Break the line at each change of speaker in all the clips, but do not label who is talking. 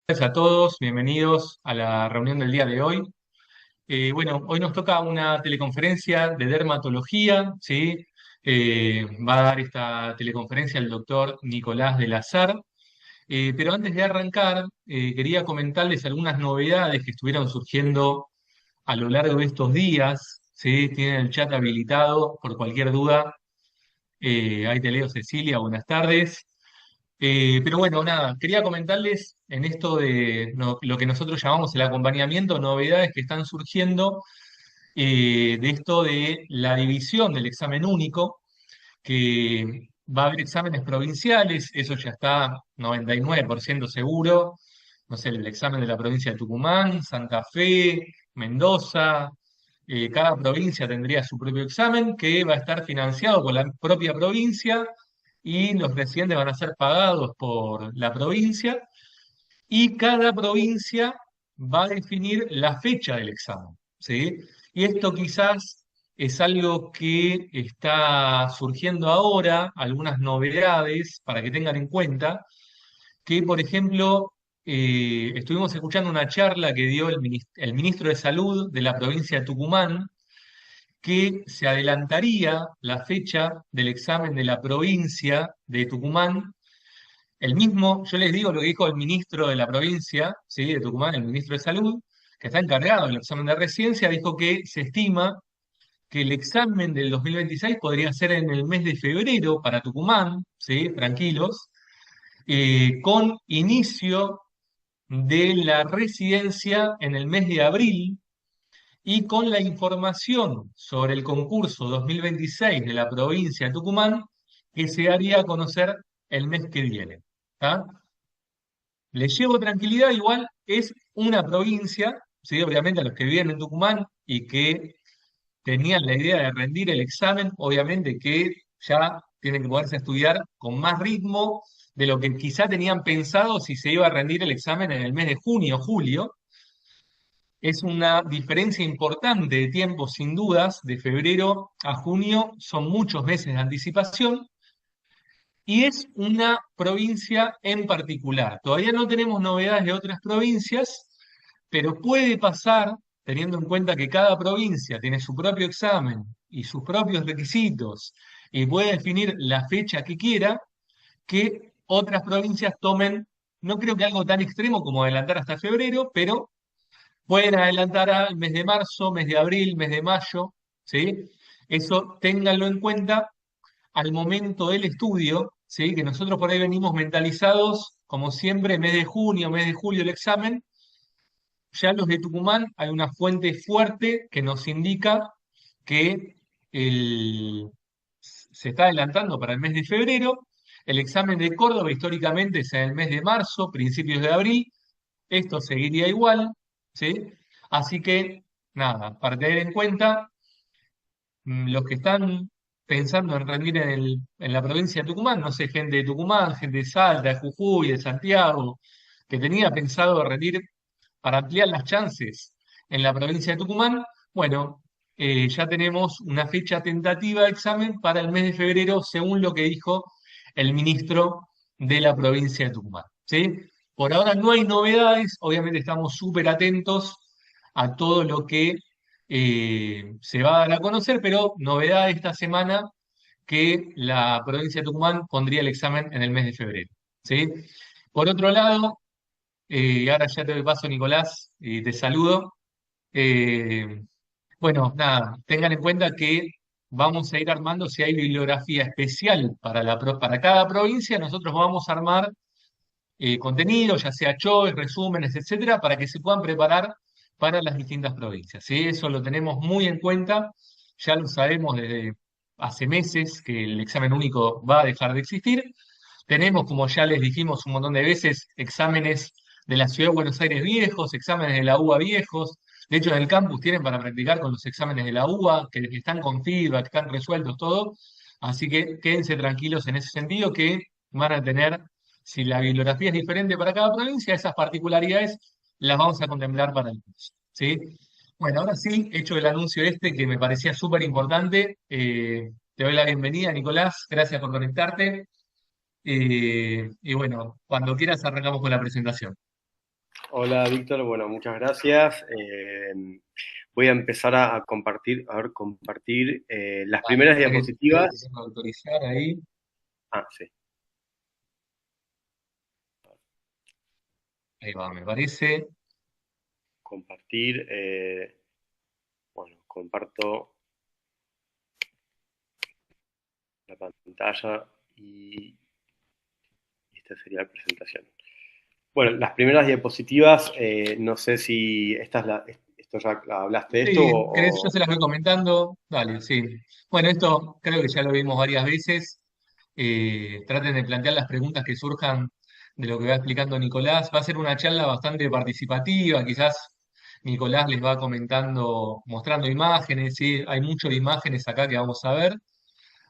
Gracias a todos, bienvenidos a la reunión del día de hoy. Bueno, hoy nos toca una teleconferencia de dermatología, ¿sí? Va a dar esta teleconferencia el doctor Nicolás de Lazar. Pero antes de arrancar, quería comentarles algunas novedades que estuvieron surgiendo a lo largo de estos días, ¿sí? Tienen el chat habilitado por cualquier duda. Ahí te leo, Cecilia, buenas tardes. Pero bueno, nada, quería comentarles en esto de lo que nosotros llamamos el acompañamiento, novedades que están surgiendo de esto de la división del examen único, que va a haber exámenes provinciales, eso ya está 99% seguro, no sé, el examen de la provincia de Tucumán, Santa Fe, Mendoza, cada provincia tendría su propio examen que va a estar financiado por la propia provincia y los residentes van a ser pagados por la provincia y cada provincia va a definir la fecha del examen, ¿sí? Y esto quizás es algo que está surgiendo ahora, algunas novedades para que tengan en cuenta, que por ejemplo, estuvimos escuchando una charla que dio el ministro de Salud de la provincia de Tucumán, que se adelantaría la fecha del examen de la provincia de Tucumán. El mismo, yo les digo lo que dijo el ministro de la provincia, ¿sí? De Tucumán, el ministro de Salud, que está encargado del examen de residencia, dijo que se estima que el examen del 2026 podría ser en el mes de febrero para Tucumán, ¿sí? Tranquilos, con inicio de la residencia en el mes de abril y con la información sobre el concurso 2026 de la provincia de Tucumán que se haría a conocer el mes que viene. ¿Tá? Les llevo tranquilidad, igual es una provincia, ¿sí? Obviamente a los que viven en Tucumán y que tenían la idea de rendir el examen, obviamente que ya tienen que poderse estudiar con más ritmo de lo que quizá tenían pensado si se iba a rendir el examen en el mes de junio o julio. Es una diferencia importante de tiempo, sin dudas, de febrero a junio son muchos meses de anticipación y es una provincia en particular. Todavía no tenemos novedades de otras provincias, pero puede pasar, teniendo en cuenta que cada provincia tiene su propio examen y sus propios requisitos y puede definir la fecha que quiera, que otras provincias tomen, no creo que algo tan extremo como adelantar hasta febrero, pero pueden adelantar al mes de marzo, mes de abril, mes de mayo, ¿sí? Eso ténganlo en cuenta al momento del estudio, ¿sí? Que nosotros por ahí venimos mentalizados, como siempre, mes de junio, mes de julio el examen. Ya los de Tucumán hay una fuente fuerte que nos indica que se está adelantando para el mes de febrero. El examen de Córdoba históricamente es en el mes de marzo, principios de abril. Esto seguiría igual, ¿sí? Así que, nada, para tener en cuenta, los que están pensando en rendir en la provincia de Tucumán, no sé, gente de Tucumán, gente de Salta, de Jujuy, de Santiago, que tenía pensado rendir para ampliar las chances en la provincia de Tucumán, bueno, ya tenemos una fecha tentativa de examen para el mes de febrero, según lo que dijo el ministro de la provincia de Tucumán. ¿Sí? Por ahora no hay novedades, obviamente estamos súper atentos a todo lo que se va a dar a conocer, pero novedad esta semana que la provincia de Tucumán pondría el examen en el mes de febrero. ¿Sí? Por otro lado, ahora ya te doy paso, Nicolás, y te saludo. Eh, bueno, nada, tengan en cuenta que vamos a ir armando, si hay bibliografía especial para, para cada provincia, nosotros vamos a armar contenido, ya sea choice, resúmenes, etcétera, para que se puedan preparar para las distintas provincias. ¿Sí? Eso lo tenemos muy en cuenta, ya lo sabemos desde hace meses que el examen único va a dejar de existir. Tenemos, como ya les dijimos un montón de veces, exámenes de la Ciudad de Buenos Aires viejos, exámenes de la UBA viejos. De hecho, en el campus tienen para practicar con los exámenes de la UBA, que están con feedback, están resueltos todo. Así que quédense tranquilos en ese sentido, que van a tener, si la bibliografía es diferente para cada provincia, esas particularidades las vamos a contemplar para el curso. ¿Sí? Bueno, ahora sí, hecho el anuncio este que me parecía súper importante, te doy la bienvenida, Nicolás. Gracias por conectarte. Y bueno, cuando quieras arrancamos con la presentación.
Hola Víctor, bueno, muchas gracias. Voy a empezar a compartir, las
Vale,
primeras
espera que te
diapositivas.
tengo que autorizar ahí.
Ah, sí,
Ahí va, me parece.
compartir. Bueno, comparto la pantalla y esta sería la presentación. Bueno, las primeras diapositivas, no sé si esto ya hablaste de esto
Sí, ¿querés? Yo
o...
se las voy comentando. Dale, sí. Bueno, esto creo que ya lo vimos varias veces. Traten de plantear las preguntas que surjan de lo que va explicando Nicolás. Va a ser una charla bastante participativa, quizás Nicolás les va comentando, mostrando imágenes, ¿sí? Hay mucho de imágenes acá que vamos a ver.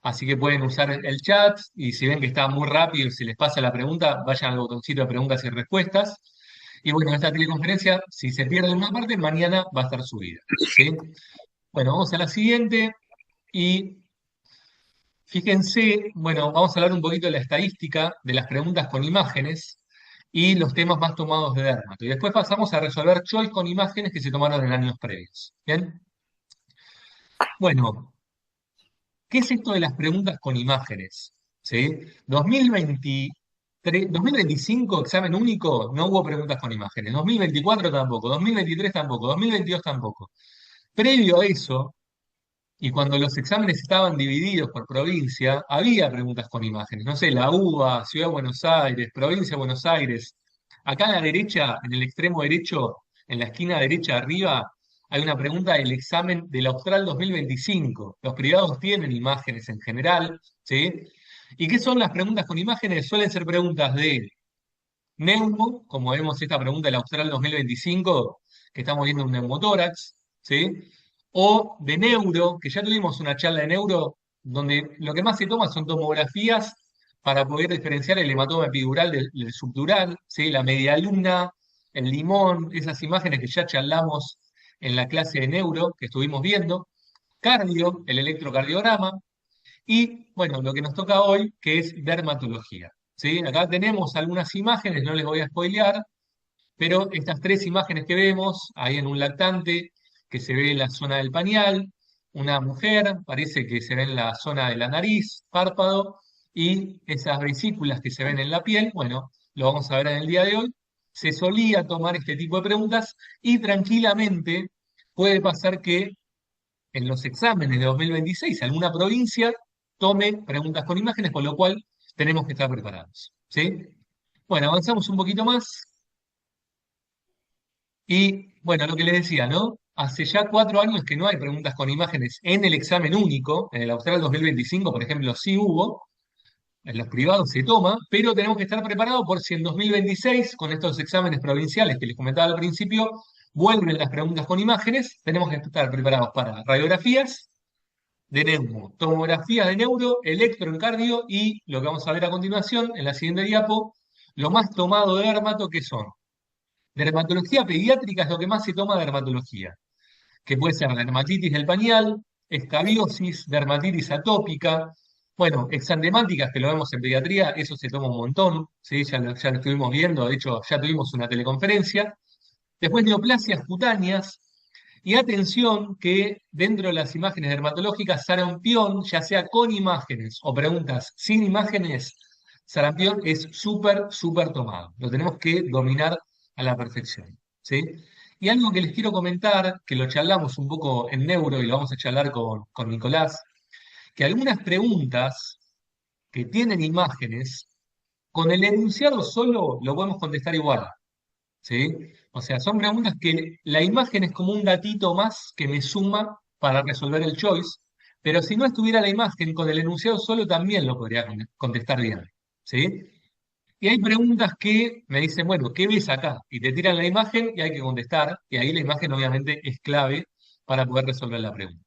Así que pueden usar el chat y si ven que está muy rápido y se les pasa la pregunta, vayan al botoncito de preguntas y respuestas. Y bueno, esta teleconferencia, si se pierde una parte, mañana va a estar subida. ¿Sí? Bueno, vamos a la siguiente y fíjense, bueno, vamos a hablar un poquito de la estadística de las preguntas con imágenes y los temas más tomados de Dermato. Y después pasamos a resolver choice con imágenes que se tomaron en años previos. ¿Bien? Bueno, ¿qué es esto de las preguntas con imágenes? ¿Sí? 2023, 2025, examen único, no hubo preguntas con imágenes. 2024 tampoco, 2023 tampoco, 2022 tampoco. Previo a eso, y cuando los exámenes estaban divididos por provincia, había preguntas con imágenes. No sé, la UBA, Ciudad de Buenos Aires, Provincia de Buenos Aires. Acá a la derecha, en el extremo derecho, en la esquina derecha arriba, hay una pregunta del examen del Austral 2025. Los privados tienen imágenes en general, ¿sí? ¿Y qué son las preguntas con imágenes? Suelen ser preguntas de neumo, como vemos esta pregunta del Austral 2025, que estamos viendo un neumotórax, ¿sí? O de neuro, que ya tuvimos una charla de neuro, donde lo que más se toma son tomografías para poder diferenciar el hematoma epidural del subdural, ¿sí? La media luna, el limón, esas imágenes que ya charlamos en la clase de neuro que estuvimos viendo, cardio, el electrocardiograma, y bueno, lo que nos toca hoy, que es dermatología. ¿Sí? Acá tenemos algunas imágenes, no les voy a spoilear, pero estas tres imágenes que vemos, ahí en un lactante, que se ve en la zona del pañal, una mujer, parece que se ve en la zona de la nariz, párpado, y esas vesículas que se ven en la piel, bueno, lo vamos a ver en el día de hoy. Se solía tomar este tipo de preguntas y tranquilamente puede pasar que en los exámenes de 2026 alguna provincia tome preguntas con imágenes, con lo cual tenemos que estar preparados. ¿Sí? Bueno, avanzamos un poquito más y, bueno, lo que les decía, ¿no? Hace ya 4 años que no hay preguntas con imágenes en el examen único, en el Austral 2025, por ejemplo, sí hubo, en los privados se toma, pero tenemos que estar preparados por si en 2026, con estos exámenes provinciales que les comentaba al principio, vuelven las preguntas con imágenes, tenemos que estar preparados para radiografías de neumo, tomografía de neuro, electroencardio y lo que vamos a ver a continuación, en la siguiente diapo, lo más tomado de dermato, que son dermatología pediátrica, es lo que más se toma de dermatología, que puede ser dermatitis del pañal, escabiosis, dermatitis atópica, bueno, exantemáticas, que lo vemos en pediatría, eso se toma un montón, ¿sí? Ya lo estuvimos viendo, de hecho ya tuvimos una teleconferencia. Después neoplasias cutáneas, y atención que dentro de las imágenes dermatológicas, sarampión, ya sea con imágenes o preguntas sin imágenes, sarampión es súper, súper tomado. Lo tenemos que dominar a la perfección. ¿Sí? Y algo que les quiero comentar, que lo charlamos un poco en neuro y lo vamos a charlar con Nicolás, que algunas preguntas que tienen imágenes, con el enunciado solo lo podemos contestar igual. ¿Sí? O sea, son preguntas que la imagen es como un datito más que me suma para resolver el choice, pero si no estuviera la imagen con el enunciado solo también lo podría contestar bien. ¿Sí? Y hay preguntas que me dicen, bueno, ¿qué ves acá? Y te tiran la imagen y hay que contestar, y ahí la imagen obviamente es clave para poder resolver la pregunta.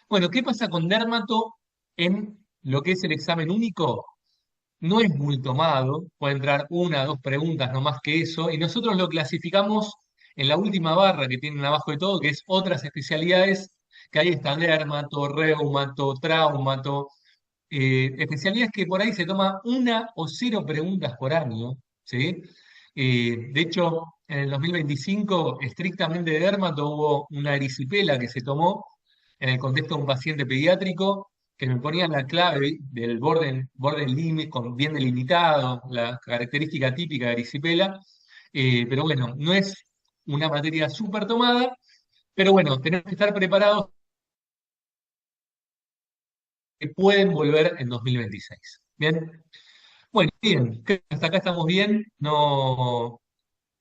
Bueno, ¿qué pasa con Dermato en lo que es el examen único? No es muy tomado, puede entrar una o dos preguntas, no más que eso, y nosotros lo clasificamos en la última barra que tienen abajo de todo, que es otras especialidades, que ahí está dermato, reumato, traumato, especialidades que por ahí se toma una o cero preguntas por año, ¿sí? De hecho, en el 2025, estrictamente de dermato, hubo una erisipela que se tomó en el contexto de un paciente pediátrico que me ponían la clave del borde límite, con bien delimitado, la característica típica de erisipela. Pero bueno, no es una materia súper tomada, pero bueno, tenemos que estar preparados que pueden volver en 2026. Bien, bueno, bien, creo que hasta acá estamos bien. No,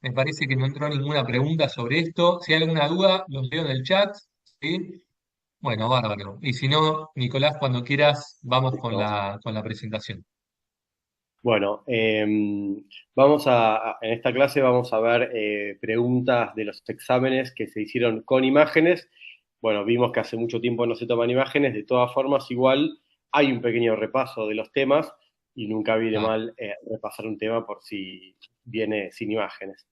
me parece que no entró ninguna pregunta sobre esto. Si hay alguna duda, los leo en el chat. ¿Sí? Bueno, bárbaro. Y si no, Nicolás, cuando quieras, vamos
Listo.
con la presentación.
Bueno, en esta clase vamos a ver preguntas de los exámenes que se hicieron con imágenes. Bueno, vimos que hace mucho tiempo no se toman imágenes, de todas formas, igual hay un pequeño repaso de los temas y nunca viene
Claro,
mal repasar un tema por si viene sin imágenes.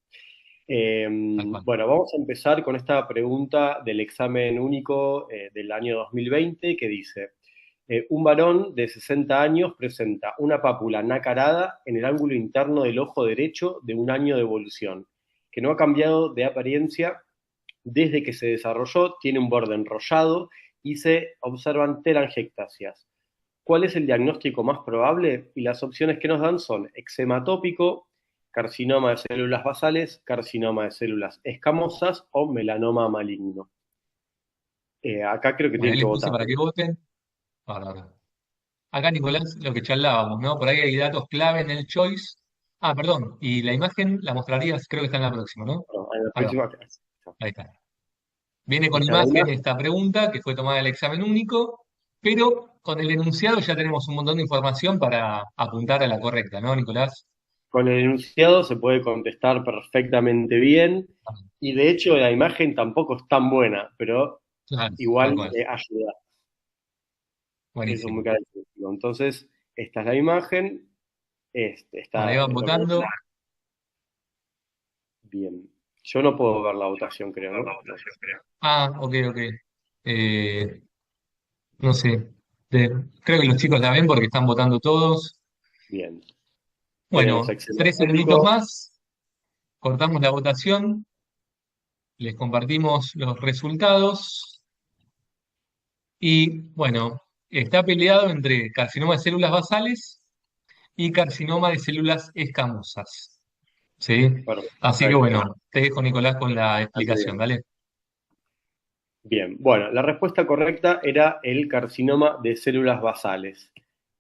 tal cual.
Bueno, vamos a empezar con esta pregunta del examen único del año 2020 que dice, un varón de 60 años presenta una pápula nacarada en el ángulo interno del ojo derecho de un año de evolución, que no ha cambiado de apariencia desde que se desarrolló, tiene un borde enrollado y se observan telangiectasias. ¿Cuál es el diagnóstico más probable? Y las opciones que nos dan son eczema atópico, carcinoma de células basales, carcinoma de células escamosas o melanoma maligno. Acá creo que
Bueno,
tienen
ahí
que
les puse
votar.
para que voten. Bárbaro. Acá, Nicolás, lo que charlábamos, ¿no? Por ahí hay datos clave en el choice. Ah, perdón. Y la imagen la mostrarías, creo que está en la próxima, ¿no?
Bueno, en la
Ahí va,
próxima,
ahí está. Viene con
esta es la
imagen
imagen.
esta pregunta, que fue tomada del examen único, pero con el enunciado ya tenemos un montón de información para apuntar a la correcta, ¿no, Nicolás?
Con el enunciado se puede contestar perfectamente bien y de hecho la imagen tampoco es tan buena, pero
Claro, tal
igual
cual.
ayuda. Eso es muy
Buenísimo.
característico. Entonces, esta es la imagen,
Bueno, ahí
está
van
lo que
votando.
bien. Yo no puedo ver la votación, creo, ¿no? No.
Ah, ok, ok. Eh, no sé. Creo que los chicos la ven porque están votando todos.
Bien. Tenemos
Bueno,
eczema
13 minutos
atópico.
más. Cortamos la votación. Les compartimos los resultados. Y bueno, está peleado entre carcinoma de células basales y carcinoma de células escamosas. ¿Sí? Así que
Perfecto.
bueno, te dejo, Nicolás, con la
Así
explicación,
bien.
¿vale?
Bien. Bueno, la respuesta correcta era el carcinoma de células basales.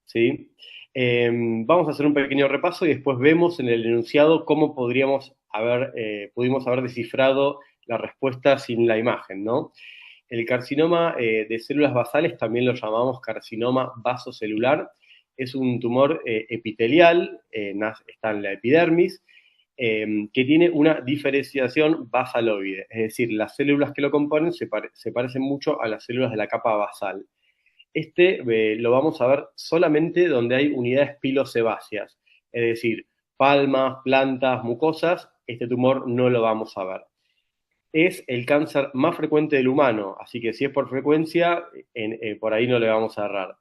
¿Sí? Vamos a hacer un pequeño repaso y después vemos en el enunciado cómo pudimos haber descifrado la respuesta sin la imagen, ¿no? El carcinoma de células basales también lo llamamos carcinoma vasocelular. Es un tumor epitelial, está en la epidermis, que tiene una diferenciación basaloide, es decir, las células que lo componen se parecen mucho a las células de la capa basal. Lo vamos a ver solamente donde hay unidades pilosebáceas, es decir, palmas, plantas, mucosas, este tumor no lo vamos a ver. Es el cáncer más frecuente del humano, así que si es por frecuencia, por ahí no le vamos a errar.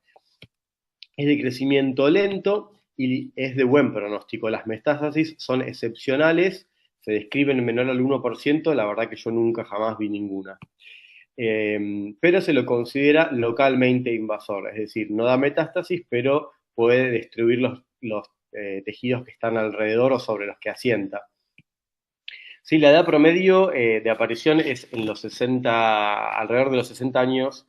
Es de crecimiento lento y es de buen pronóstico. Las metástasis son excepcionales, se describen en menor al 1%, la verdad que yo nunca jamás vi ninguna. Pero se lo considera localmente invasor, es decir, no da metástasis, pero puede destruir los tejidos que están alrededor o sobre los que asienta. Sí, la edad promedio de aparición es en los 60, alrededor de los 60 años,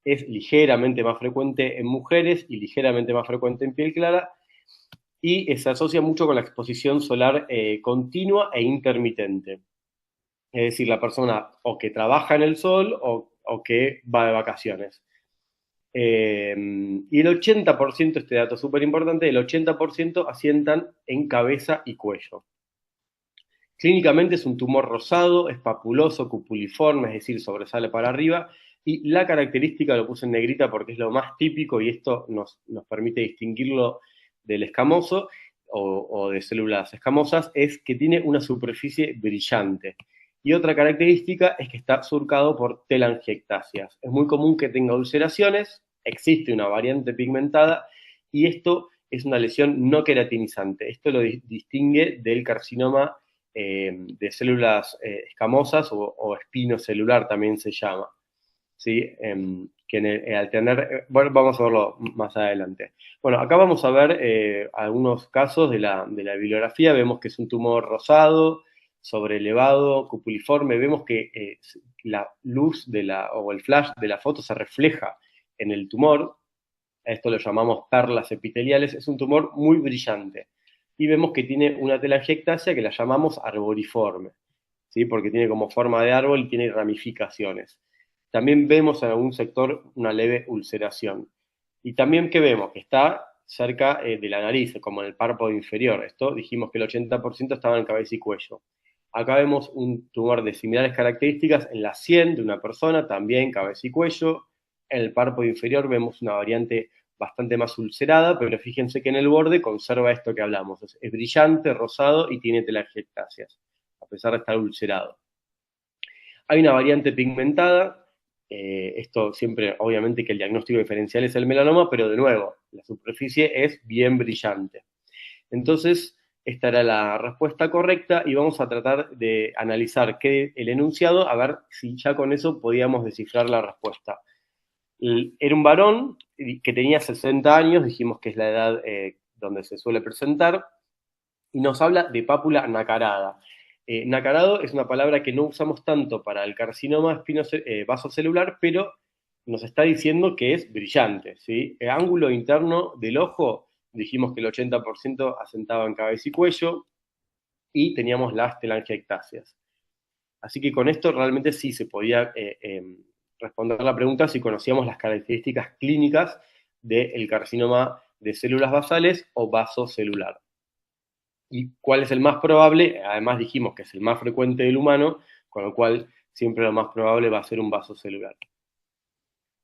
es ligeramente más frecuente en mujeres y ligeramente más frecuente en piel clara, y se asocia mucho con la exposición solar continua e intermitente. Es decir, la persona o que trabaja en el sol o que va de vacaciones. Y el 80%, este dato es súper importante, el 80% asientan en cabeza y cuello. Clínicamente es un tumor rosado, es papuloso, cupuliforme, es decir, sobresale para arriba, y la característica lo puse en negrita porque es lo más típico y esto nos permite distinguirlo del escamoso o de células escamosas, es que tiene una superficie brillante. Y otra característica es que está surcado por telangiectasias. Es muy común que tenga ulceraciones, existe una variante pigmentada y esto es una lesión no queratinizante. Esto lo distingue del carcinoma de células escamosas o espinocelular también se llama, ¿sí? Que al tener, bueno, vamos a verlo más adelante. Bueno, acá vamos a ver algunos casos de la bibliografía. Vemos que es un tumor rosado, sobrelevado, cupuliforme. Vemos que la luz o el flash de la foto se refleja en el tumor. A esto lo llamamos perlas epiteliales. Es un tumor muy brillante. Y vemos que tiene una telangiectasia que la llamamos arboriforme, ¿sí? Porque tiene como forma de árbol y tiene ramificaciones. También vemos en algún sector una leve ulceración. Y también que vemos que está cerca de la nariz, como en el párpado inferior. Esto dijimos que el 80% estaba en cabeza y cuello. Acá vemos un tumor de similares características en la sien de una persona, también cabeza y cuello. En el párpado inferior vemos una variante bastante más ulcerada, pero fíjense que en el borde conserva esto que hablamos. Es brillante, rosado y tiene telangiectasias, a pesar de estar ulcerado. Hay una variante pigmentada, esto siempre, obviamente que el diagnóstico diferencial es el melanoma, pero de nuevo, la superficie es bien brillante. Entonces, esta era la respuesta correcta y vamos a tratar de analizar el enunciado, a ver si ya con eso podíamos descifrar la respuesta. Era un varón que tenía 60 años, dijimos que es la edad donde se suele presentar, y nos habla de pápula nacarada. Nacarado es una palabra que no usamos tanto para el carcinoma vasocelular, pero nos está diciendo que es brillante, ¿sí? El ángulo interno del ojo, dijimos que el 80% asentaba en cabeza y cuello, y teníamos las telangiectasias. Así que con esto realmente sí se podía responder la pregunta si conocíamos las características clínicas del carcinoma de células basales o vasocelular. ¿Y cuál es el más probable? Además dijimos que es el más frecuente del humano, con lo cual siempre lo más probable va a ser un vasocelular.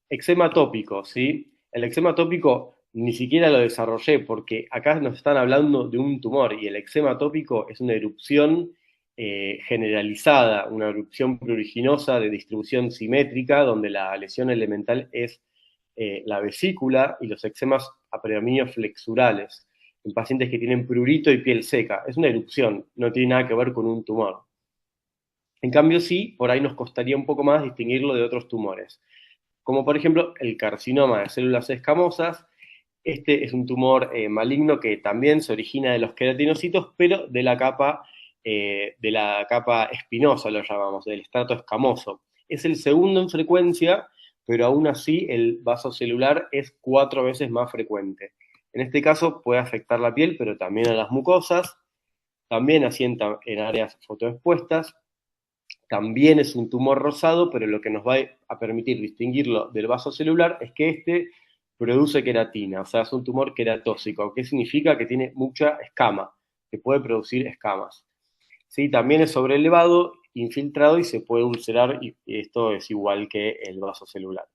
Eczema tópico, ¿sí? El eczema tópico ni siquiera lo desarrollé porque acá nos están hablando de un tumor y el eczema tópico es una erupción generalizada, una erupción pruriginosa de distribución simétrica donde la lesión elemental es la vesícula y los eczemas a predominio flexurales en pacientes que tienen prurito y piel seca. Es una erupción, no tiene nada que ver con un tumor. En cambio, sí, por ahí nos costaría un poco más distinguirlo de otros tumores, como por ejemplo el carcinoma de células escamosas. Este es un tumor maligno que también se origina de los queratinocitos, pero de la capa espinosa, lo llamamos, del estrato escamoso. Es el segundo en frecuencia, pero aún así el vasocelular es 4 veces más frecuente. En este caso puede afectar la piel, pero también a las mucosas, también asienta en áreas fotoexpuestas, también es un tumor rosado, pero lo que nos va a permitir distinguirlo del vasocelular es que este produce queratina, o sea, es un tumor queratóxico, que significa que tiene mucha escama, que puede producir escamas. ¿Sí? También es sobrelevado, infiltrado y se puede ulcerar, y esto es igual que el vasocelular.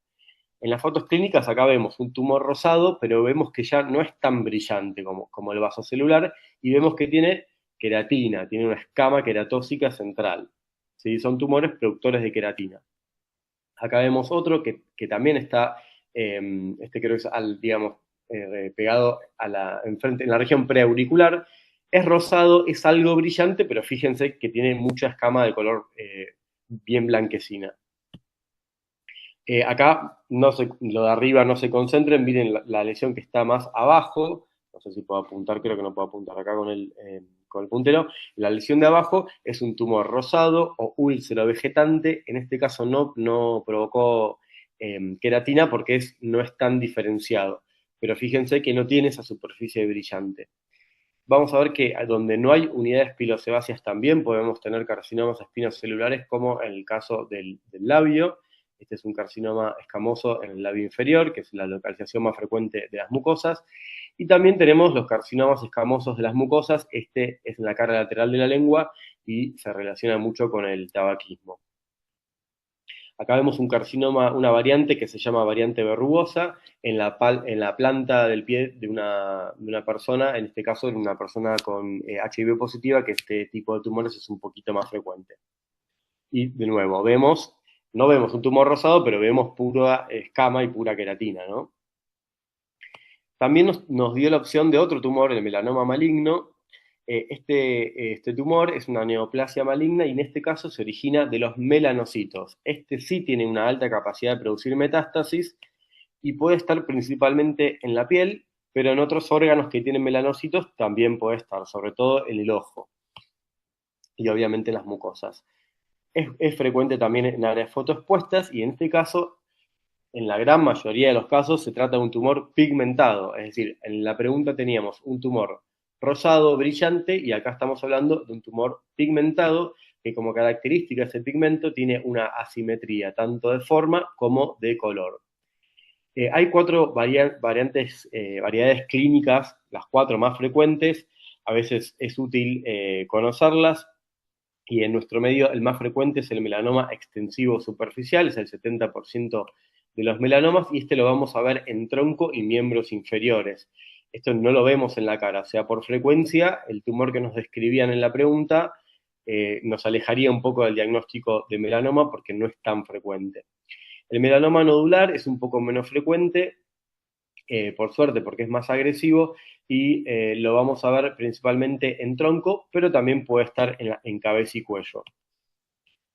En las fotos clínicas acá vemos un tumor rosado, pero vemos que ya no es tan brillante como el vasocelular, y vemos que tiene queratina, tiene una escama queratóxica central. ¿Sí? Son tumores productores de queratina. Acá vemos otro que también está, creo que es digamos, pegado enfrente, en la región preauricular. Es rosado, es algo brillante, pero fíjense que tiene mucha escama de color bien blanquecina. Acá lo de arriba no se concentren, miren la lesión que está más abajo, no sé si puedo apuntar, creo que no puedo apuntar acá con el puntero. La lesión de abajo es un tumor rosado o úlcero vegetante, en este caso no provocó queratina porque no es tan diferenciado, pero fíjense que no tiene esa superficie brillante. Vamos a ver que donde no hay unidades pilosebáceas también podemos tener carcinomas espinocelulares, como en el caso del labio. Este es un carcinoma escamoso en el labio inferior, que es la localización más frecuente de las mucosas. Y también tenemos los carcinomas escamosos de las mucosas. Este es en la cara lateral de la lengua y se relaciona mucho con el tabaquismo. Acá vemos un carcinoma, una variante que se llama variante verrugosa, en la planta del pie de una persona, en este caso de una persona con HIV positiva, que este tipo de tumores es un poquito más frecuente. Y de nuevo, no vemos un tumor rosado, pero vemos pura escama y pura queratina, ¿no? También nos dio la opción de otro tumor, el melanoma maligno. Este tumor es una neoplasia maligna y en este caso se origina de los melanocitos. Este sí tiene una alta capacidad de producir metástasis y puede estar principalmente en la piel, pero en otros órganos que tienen melanocitos también puede estar, sobre todo en el ojo y obviamente en las mucosas. Es frecuente también en áreas fotoexpuestas y en este caso, en la gran mayoría de los casos, se trata de un tumor pigmentado. Es decir, en la pregunta teníamos un tumor rosado, brillante, y acá estamos hablando de un tumor pigmentado que como característica ese pigmento tiene una asimetría tanto de forma como de color. Hay cuatro variedades clínicas, las cuatro más frecuentes. A veces es útil conocerlas y en nuestro medio el más frecuente es el melanoma extensivo superficial, es el 70% de los melanomas, y este lo vamos a ver en tronco y miembros inferiores. Esto no lo vemos en la cara, o sea, por frecuencia, el tumor que nos describían en la pregunta nos alejaría un poco del diagnóstico de melanoma porque no es tan frecuente. El melanoma nodular es un poco menos frecuente, por suerte, porque es más agresivo y lo vamos a ver principalmente en tronco, pero también puede estar en cabeza y cuello.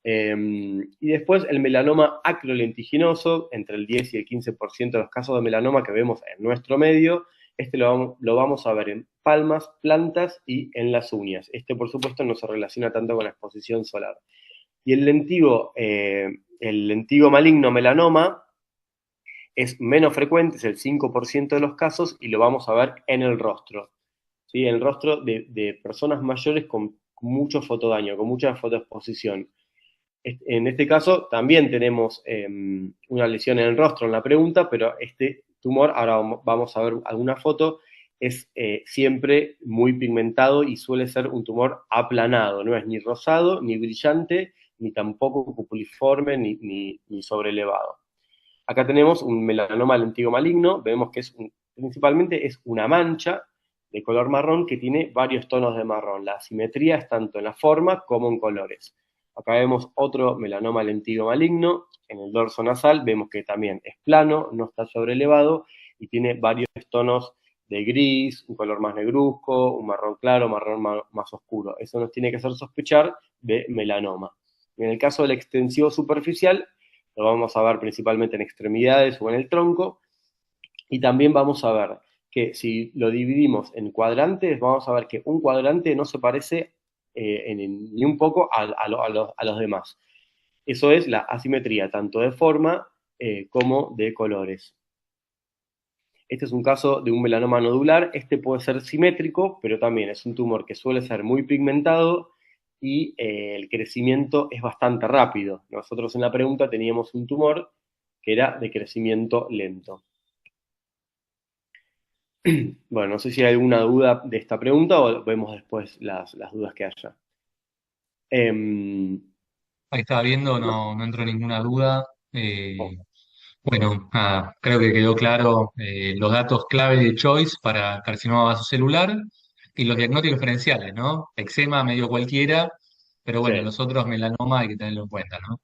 Y después el melanoma acrolentiginoso, entre el 10 y el 15% de los casos de melanoma que vemos en nuestro medio, este lo vamos a ver en palmas, plantas y en las uñas. Este, por supuesto, no se relaciona tanto con la exposición solar. Y el lentigo maligno melanoma es menos frecuente, es el 5% de los casos, y lo vamos a ver en el rostro. ¿Sí? En el rostro de personas mayores con mucho fotodaño, con mucha fotoexposición. En este caso también tenemos una lesión en el rostro en la pregunta, pero este tumor, ahora vamos a ver alguna foto, es siempre muy pigmentado y suele ser un tumor aplanado, no es ni rosado, ni brillante, ni tampoco cupuliforme, ni sobrelevado. Acá tenemos un melanoma lentigo maligno, vemos que principalmente es una mancha de color marrón que tiene varios tonos de marrón. La asimetría es tanto en la forma como en colores. Acá vemos otro melanoma lentigo maligno, en el dorso nasal vemos que también es plano, no está sobrelevado y tiene varios tonos de gris, un color más negruzco, un marrón claro, marrón más oscuro. Eso nos tiene que hacer sospechar de melanoma. En el caso del extensivo superficial, lo vamos a ver principalmente en extremidades o en el tronco, y también vamos a ver que si lo dividimos en cuadrantes, vamos a ver que un cuadrante no se parece ni un poco a los demás. Eso es la asimetría, tanto de forma como de colores. Este es un caso de un melanoma nodular. Este puede ser simétrico, pero también es un tumor que suele ser muy pigmentado y el crecimiento es bastante rápido. Nosotros en la pregunta teníamos un tumor que era de crecimiento lento. Bueno, no sé si hay alguna duda de esta pregunta o vemos después las dudas que haya. Em,
Ahí estaba viendo, no, no entró ninguna duda.
oh,
Bueno, creo que quedó claro los datos clave de Choice para carcinoma vasocelular y los diagnósticos diferenciales, ¿no? Eczema medio cualquiera, pero bueno,
sí,
los otros melanoma hay que tenerlo en cuenta, ¿no?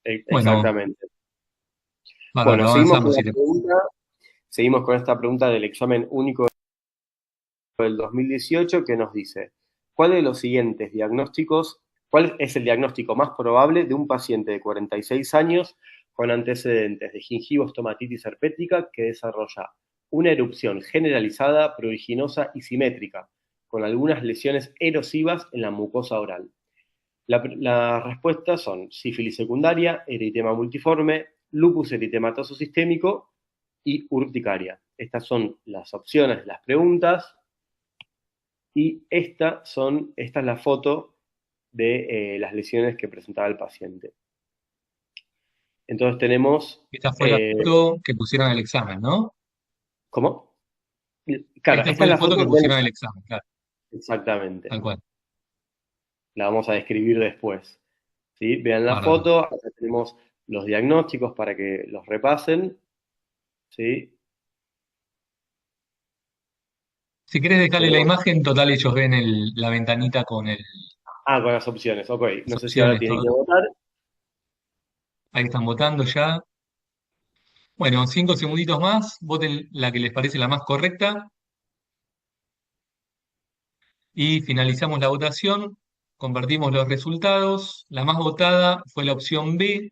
Bueno,
exactamente. Bueno,
bárbaro, avanzamos.
seguimos con esta pregunta del examen único del 2018 que nos dice, ¿cuál de los siguientes diagnósticos, cuál es el diagnóstico más probable de un paciente de 46 años con antecedentes de gingivostomatitis herpética que desarrolla una erupción generalizada, pruriginosa y simétrica, con algunas lesiones erosivas en la mucosa oral? Las respuestas son sífilis secundaria, eritema multiforme, lupus eritematoso sistémico y urticaria. Estas son las opciones de las preguntas. Y esta es la foto de las lesiones que presentaba el paciente. Entonces tenemos,
Esta fue la foto que pusieron en el examen, ¿no?
¿cómo? Claro,
Esta
esta
fue
es
la
la
foto
foto
que
del
pusieron en el
examen.
examen, claro,
Exactamente.
tal cual.
La vamos a describir después. ¿Sí? Vean la
Bárbaro.
foto, acá tenemos los diagnósticos para que los repasen. ¿Sí?
Si querés dejarle la
Tenemos,
imagen, total ellos ven la ventanita con
con las opciones, ok.
las
No sé si ahora
opciones,
tienen
todo.
que votar.
Ahí están votando ya. Bueno, 5 segunditos más, voten la que les parece la más correcta. y finalizamos la votación, compartimos los resultados. La más votada fue la opción B,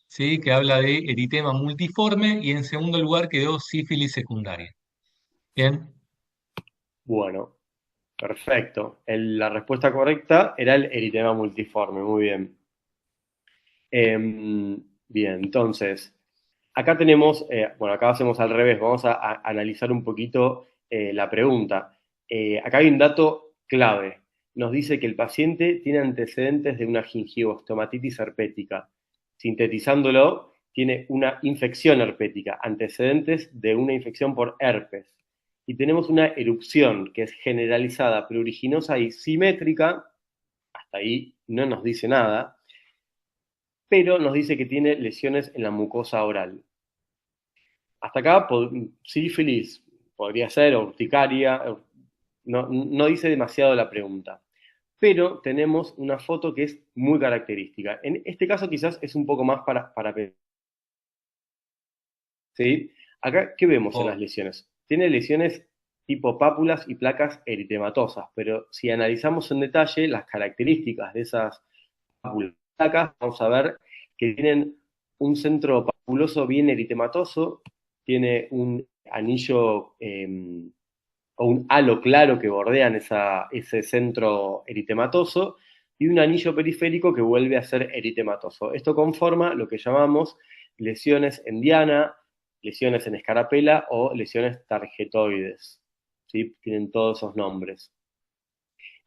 ¿sí? Que habla de eritema multiforme, y en segundo lugar quedó sífilis secundaria. Bien.
Bueno, perfecto. La respuesta correcta era el eritema multiforme, muy bien. Bien, entonces, acá tenemos, bueno, acá hacemos al revés, vamos a analizar un poquito la pregunta. Acá hay un dato clave. Nos dice que el paciente tiene antecedentes de una gingivostomatitis herpética. Sintetizándolo, tiene una infección herpética, antecedentes de una infección por herpes. Y tenemos una erupción que es generalizada, pruriginosa y simétrica, hasta ahí no nos dice nada, pero nos dice que tiene lesiones en la mucosa oral. Hasta acá, sífilis podría ser, o urticaria, no dice demasiado la pregunta. Pero tenemos una foto que es muy característica. En este caso quizás es un poco más para ¿sí? Acá, ¿qué vemos en las
Oh,
lesiones? Tiene lesiones tipo pápulas y placas eritematosas, pero si analizamos en detalle las características de esas pápulas y placas, vamos a ver que tienen un centro papuloso bien eritematoso, tiene un anillo o un halo claro que bordean ese centro eritematoso y un anillo periférico que vuelve a ser eritematoso. Esto conforma lo que llamamos lesiones en diana, lesiones en escarapela o lesiones tarjetoides. ¿Sí? Tienen todos esos nombres.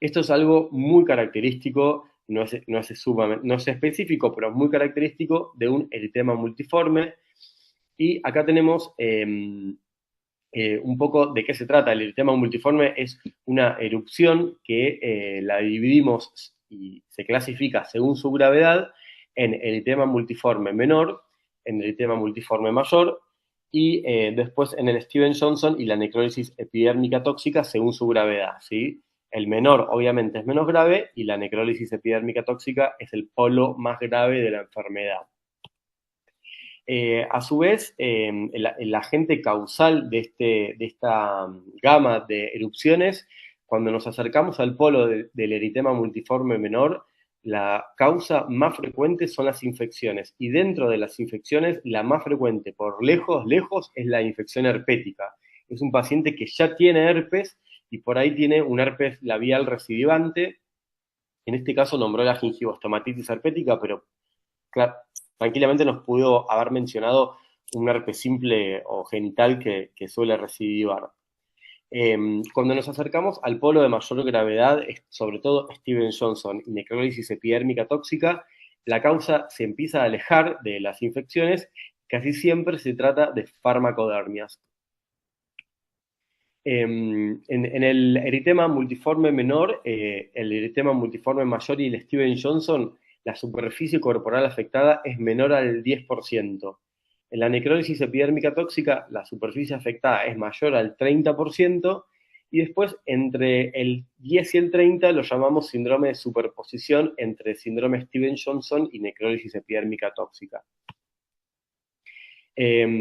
Esto es algo muy característico, no es específico, pero muy característico de un eritema multiforme. Y acá tenemos un poco de qué se trata. El eritema multiforme es una erupción que la dividimos y se clasifica según su gravedad en eritema multiforme menor, en eritema multiforme mayor y después en el Steven-Johnson y la necrólisis epidérmica tóxica según su gravedad, ¿sí? El menor obviamente es menos grave y la necrólisis epidérmica tóxica es el polo más grave de la enfermedad. A su vez, el agente causal de esta gama de erupciones, cuando nos acercamos al polo del eritema multiforme menor, la causa más frecuente son las infecciones. Y dentro de las infecciones, la más frecuente, por lejos, lejos, es la infección herpética. Es un paciente que ya tiene herpes y por ahí tiene un herpes labial recidivante. En este caso nombró la gingivostomatitis herpética, pero claro, tranquilamente nos pudo haber mencionado un herpes simple o genital que suele recidivar. Cuando nos acercamos al polo de mayor gravedad, sobre todo Steven Johnson y necrólisis epidérmica tóxica, la causa se empieza a alejar de las infecciones, casi siempre se trata de farmacodermias. En el eritema multiforme menor, el eritema multiforme mayor y el Steven Johnson, la superficie corporal afectada es menor al 10%. En la necrólisis epidérmica tóxica, la superficie afectada es mayor al 30%, y después entre el 10 y el 30 lo llamamos síndrome de superposición entre síndrome Steven Johnson y necrólisis epidérmica tóxica.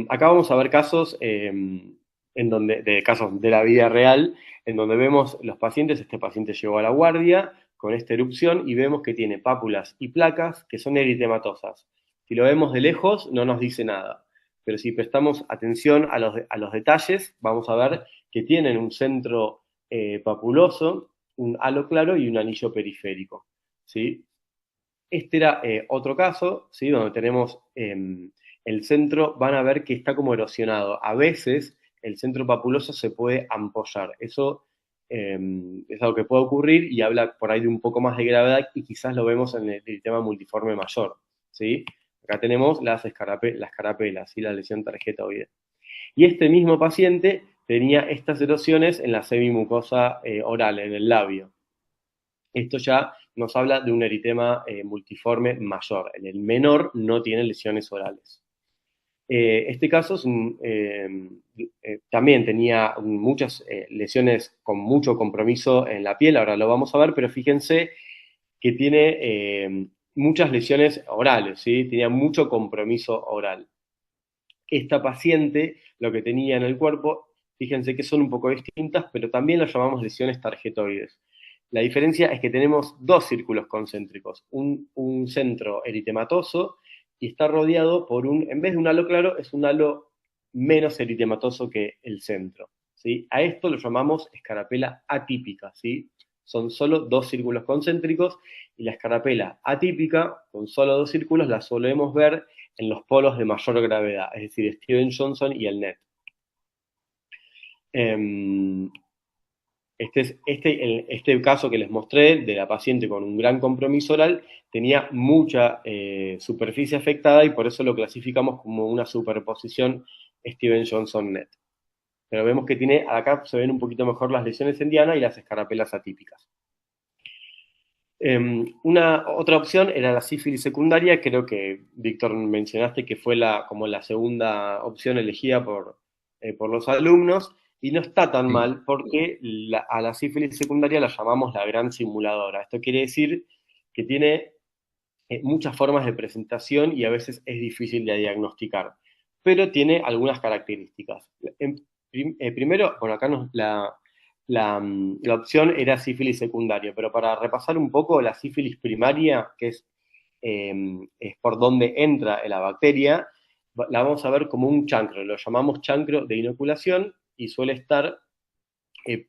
Acá vamos a ver casos de casos de la vida real, en donde vemos los pacientes. Este paciente llegó a la guardia con esta erupción y vemos que tiene pápulas y placas que son eritematosas. Si lo vemos de lejos, no nos dice nada, pero si prestamos atención a los detalles, vamos a ver que tienen un centro papuloso, un halo claro y un anillo periférico, ¿sí? Este era otro caso, ¿sí? Donde tenemos el centro, van a ver que está como erosionado. A veces el centro papuloso se puede ampollar. Eso es algo que puede ocurrir y habla por ahí de un poco más de gravedad y quizás lo vemos en el tema multiforme mayor, ¿sí? Acá tenemos las carapelas, ¿sí? La lesión tarjetoide. Y este mismo paciente tenía estas erosiones en la semimucosa oral, en el labio. Esto ya nos habla de un eritema multiforme mayor. En el menor no tiene lesiones orales. Este caso también tenía muchas lesiones con mucho compromiso en la piel, ahora lo vamos a ver, pero fíjense que tiene muchas lesiones orales, ¿sí? Tenía mucho compromiso oral. Esta paciente lo que tenía en el cuerpo, fíjense que son un poco distintas, pero también las llamamos lesiones tarjetoides. La diferencia es que tenemos dos círculos concéntricos, un centro eritematoso y está rodeado por en vez de un halo claro, es un halo menos eritematoso que el centro. ¿Sí? A esto lo llamamos escarapela atípica, ¿sí? Son solo dos círculos concéntricos y la escarapela atípica, con solo dos círculos, la solemos ver en los polos de mayor gravedad, es decir, Steven-Johnson y el NET. Este caso que les mostré de la paciente con un gran compromiso oral tenía mucha superficie afectada y por eso lo clasificamos como una superposición Steven-Johnson-NET. Pero vemos que acá se ven un poquito mejor las lesiones en diana y las escarapelas atípicas. Otra opción era la sífilis secundaria, creo que, Víctor, mencionaste que fue como la segunda opción elegida por los alumnos, y no está tan mal porque a la sífilis secundaria la llamamos la gran simuladora. Esto quiere decir que tiene muchas formas de presentación y a veces es difícil de diagnosticar, pero tiene algunas características. Primero, bueno, acá la opción era sífilis secundaria, pero para repasar un poco, la sífilis primaria, que es por donde entra la bacteria, la vamos a ver como un chancro, lo llamamos chancro de inoculación y suele estar,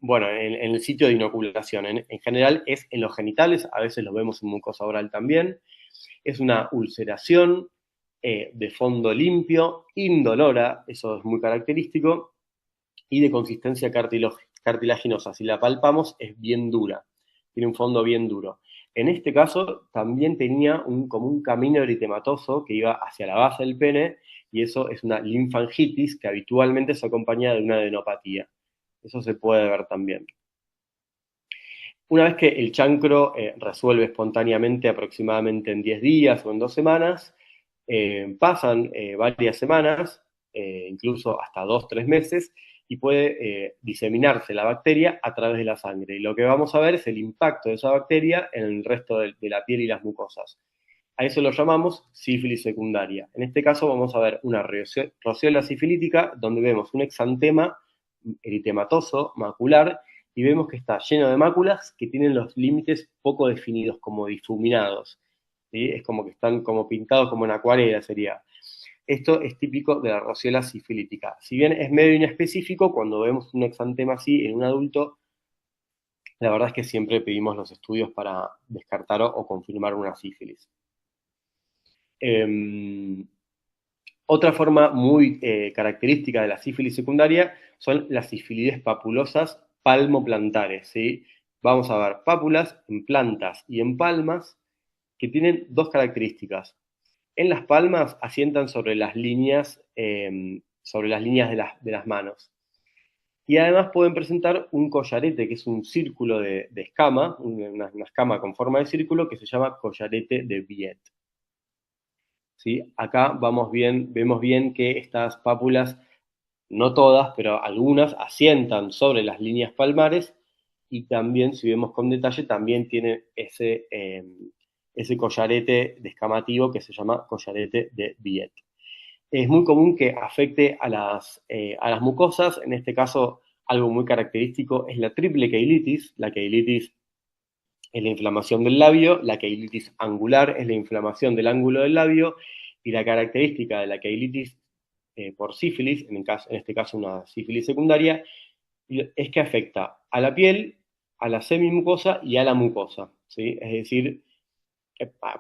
bueno, en el sitio de inoculación. En general es en los genitales, a veces lo vemos en mucosa oral también. Es una ulceración de fondo limpio, indolora, eso es muy característico, y de consistencia cartilaginosa. Si la palpamos es bien dura, tiene un fondo bien duro. En este caso también tenía como un camino eritematoso que iba hacia la base del pene, y eso es una linfangitis que habitualmente se acompaña de una adenopatía. Eso se puede ver también. Una vez que el chancro resuelve espontáneamente aproximadamente en 10 días o en 2 semanas, pasan varias semanas, incluso hasta 2-3 meses, y puede diseminarse la bacteria a través de la sangre. Y lo que vamos a ver es el impacto de esa bacteria en el resto de la piel y las mucosas. A eso lo llamamos sífilis secundaria. En este caso vamos a ver una roceola sifilítica donde vemos un exantema eritematoso macular y vemos que está lleno de máculas que tienen los límites poco definidos, como difuminados. ¿Sí? Es como que están como pintados como en acuarela sería. Esto es típico de la roceola sifilítica. Si bien es medio inespecífico, cuando vemos un exantema así en un adulto, la verdad es que siempre pedimos los estudios para descartar o confirmar una sífilis. Otra forma muy característica de la sífilis secundaria son las sifilides papulosas palmoplantares, ¿sí? Vamos a ver pápulas en plantas y en palmas que tienen dos características. En las palmas asientan sobre las líneas, de las manos. Y además pueden presentar un collarete, que es un círculo de escama, una escama con forma de círculo que se llama collarete de Biet. ¿Sí? Acá vemos bien que estas pápulas, no todas, pero algunas asientan sobre las líneas palmares y también, si vemos con detalle, también tiene ese collarete descamativo que se llama collarete de Biet. Es muy común que afecte a las mucosas, en este caso algo muy característico es la triple queilitis. La queilitis es la inflamación del labio, la queilitis angular es la inflamación del ángulo del labio, y la característica de la queilitis por sífilis, en este caso una sífilis secundaria, es que afecta a la piel, a la semimucosa y a la mucosa, ¿sí? Es decir,